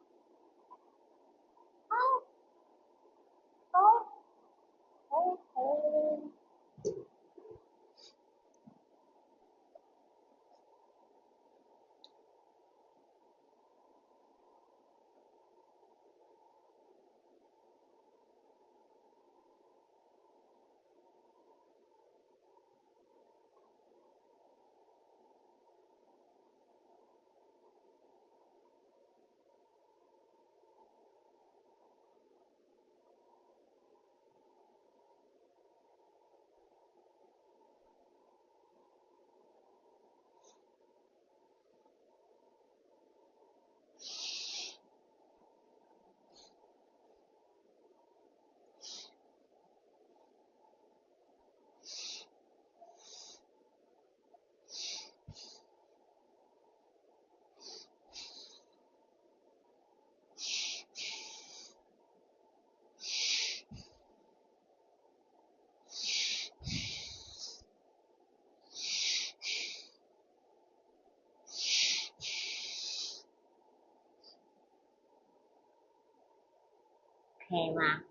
OK 嗎？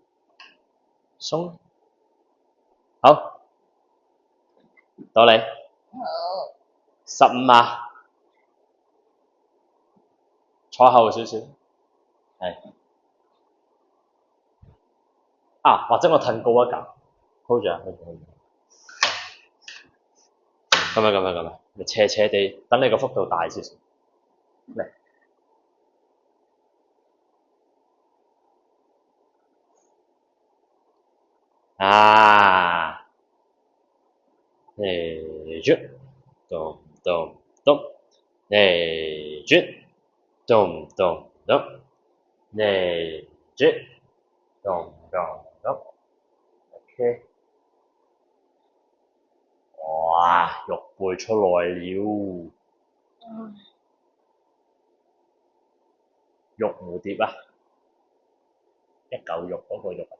鬆。好，到你。好。15下，坐後少少。係。啊，或者我褪高一格 ，hold 住啊，hold 住。咁樣，你斜斜地，等你個幅度大少少。嚟。啊，嚟住，咚咚咚，嚟住，咚咚咚，嚟住，咚咚咚。OK。哇，肉背出來了，肉蝴蝶啊，一嚿肉嗰個肉啊。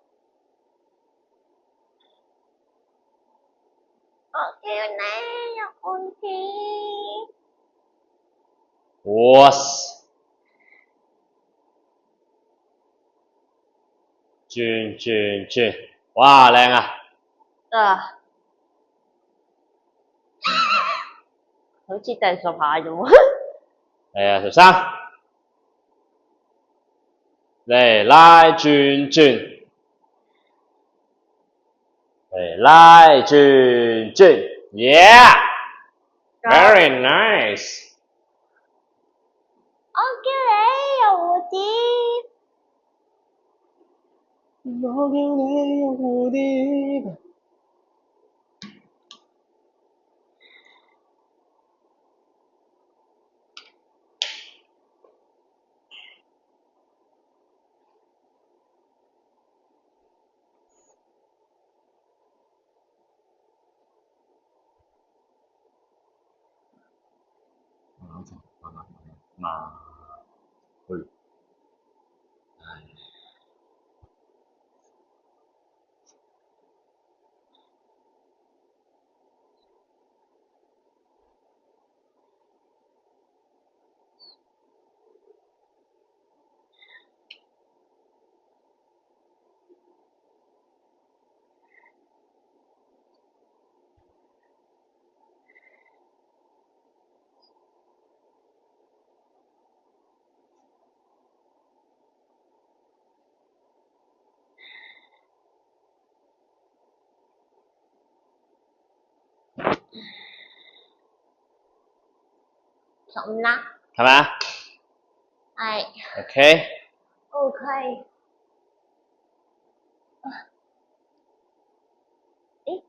我叫你肉蝴蝶。哇塞！轉，哇靚啊！啊，好似第10下啫喎。係啊，13，嚟拉轉，嚟拉轉，yeah，very nice。我叫你肉蝴蝶。我叫你肉蝴蝶。嘛，去。15啦。係咪啊係。？OK。OK。誒。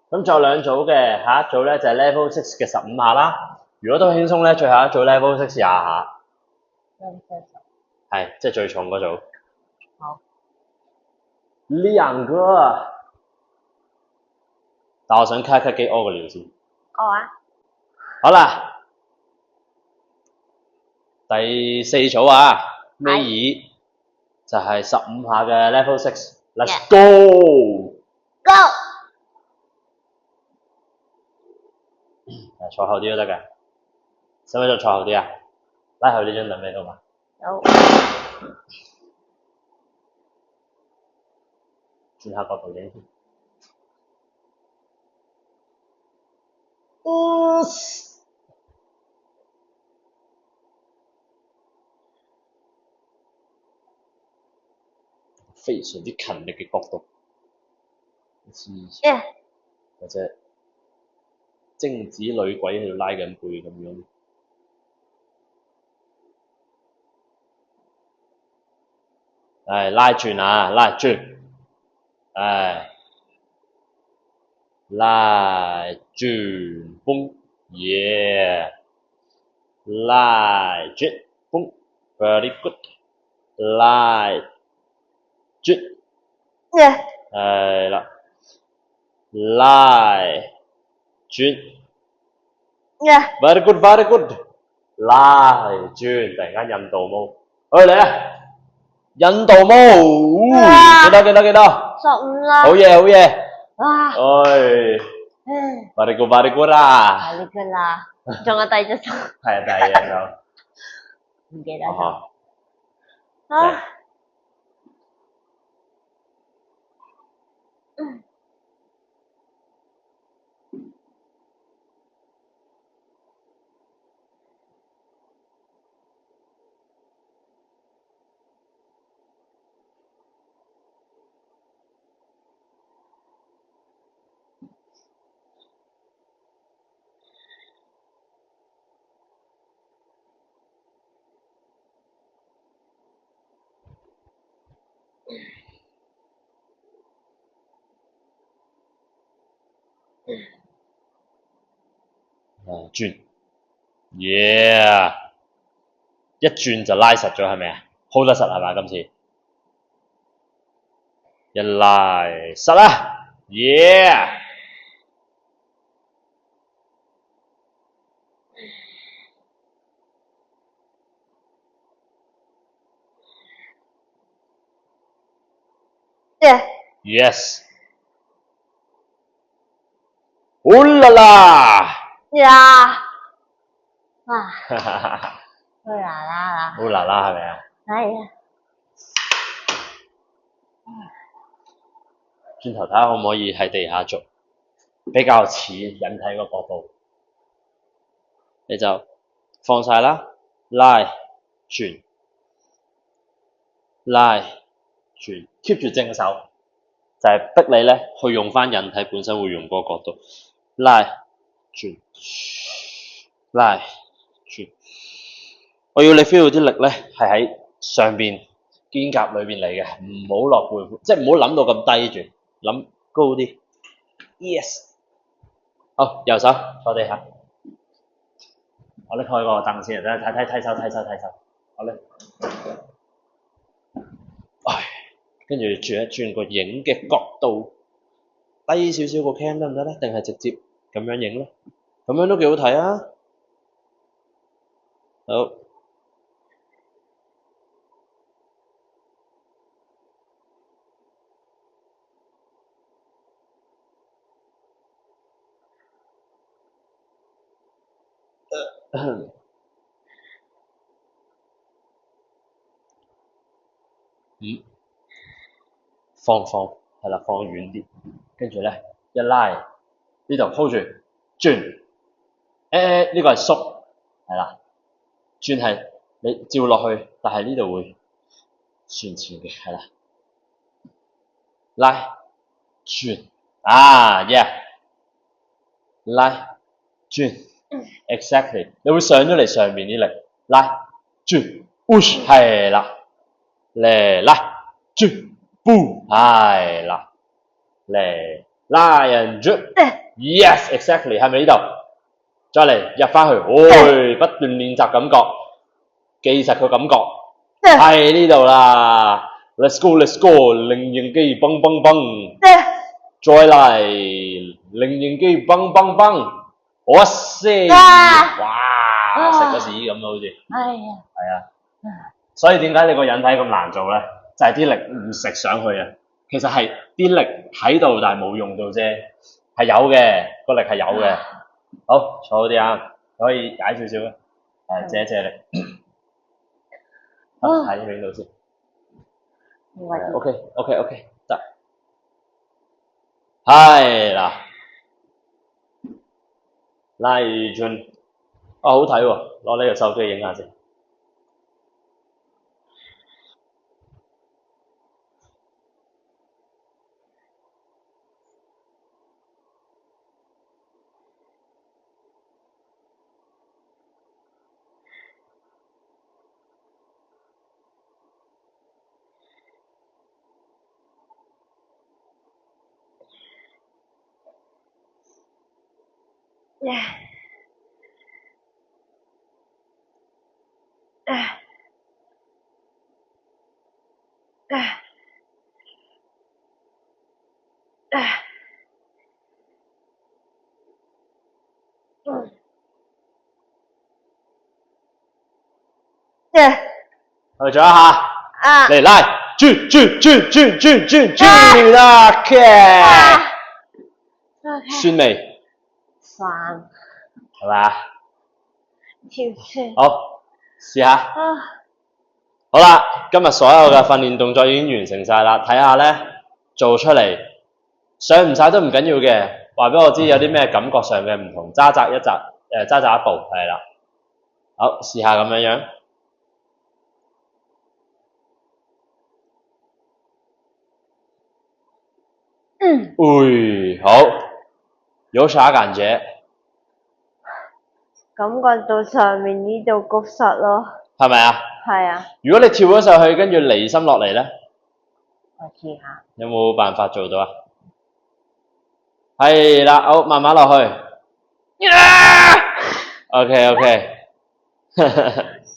咁仲有兩組嘅，下一組咧就係 level 6嘅15下啦。如果都輕鬆咧，最後一組 level 6 20下，係即係最重嗰組。好。兩個，但我想咳咳機屙個尿先。屙啊！好啦，第四組啊，尾二就係15下嘅 level 6。Let's go！ Go！ 坐後啲都得㗎，使唔使再坐後啲啊？拉後呢張凳俾到嘛？好。轉下角度影。非常之勤力嘅角度，或者精子女鬼喺度拉緊背咁樣。拉轉啊，拉轉，拉轉，嘣，拉轉，嘣 ，very good， 拉轉，係啦，拉轉，very good，very good， 拉轉，突然間印度毛，去嚟啊！印度毛，幾多？15啦。好嘢，好嘢。哇！very good，very good 啦。very good 啦，仲有第二隻手。係啊，第二隻手。唔記得咗。轉一轉就拉實咗係咪啊 ？hold 得實係嘛？今次一拉實啦！Yes！ 哦啦啦！哈哈哈哈！烏啦啦！烏啦啦係咪啊？係啊。轉頭睇下可唔可以喺地下做，比較似引體個角度。你就放晒啦，拉轉，拉轉 ，keep 住正手，就係逼你咧去用翻引體本身會用嗰個角度，拉轉，拉轉。我要你 feel 到啲力咧係喺上邊肩胛裏邊嚟嘅，唔好落背闊，即係唔好諗到咁低住，諗高啲。Yes， 好，右手坐地下。我拎開個凳先，睇手。好咧，跟住轉一轉個影嘅角度，低少少個 cam 得唔得咧？定係直接咁樣影咧？咁樣都幾好睇啊！好。放係啦，放遠啲，跟住咧一拉呢度 hold 住轉，呢個係縮係啦，轉係你照落去，但係呢度會旋前嘅係啦，拉轉拉轉 exactly， 你會上咗嚟上面啲力，拉轉 push 係啦，嚟拉轉。係啦，嚟，lion jump，yes exactly 係咪呢度？再嚟入翻去，不斷練習感覺，記實個感覺，係呢度啦。Let's go，Let's go，零型機蹦蹦蹦，再嚟零型機蹦蹦蹦，我先，哇，食咗屎咁啊，好似，哎呀，係啊，所以點解你個引體咁難做咧？就係啲力唔食上去啊，其實係啲力喺度，但係冇用到啫，係有嘅，個力係有嘅。好，坐好啲啊，可以解少少嘅，借一借力，喺呢度先。OK，得，係啦，拉進，好睇喎，攞呢個手機影下先。去做一下，嚟拉，轉啦，OK，酸未？酸，係咪啊？跳出，好，試下。好啦，今日所有嘅訓練動作已經完成晒啦，睇下咧做出嚟，上唔晒都唔緊要嘅，話俾我知有啲咩感覺上嘅唔同，揸扎一步，係啦。好，試下咁樣樣。好，有啥感覺？感覺到上面呢度谷實咯。係咪啊？係啊。如果你跳咗上去，跟住離心落嚟咧，我試下。有冇辦法做到啊？係啦，好，慢慢落去。OK，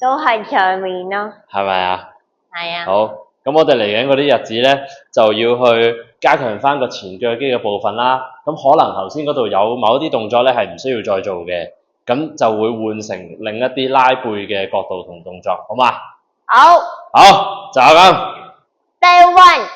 都係上面咯。係咪啊？係啊。好，咁我哋嚟緊嗰啲日子咧，就要去加強翻個前腳肌嘅部分啦。咁可能頭先嗰度有某啲動作咧係唔需要再做嘅，咁就會換成另一啲拉背嘅角度同動作，好嘛？好，就係咁。Day 1，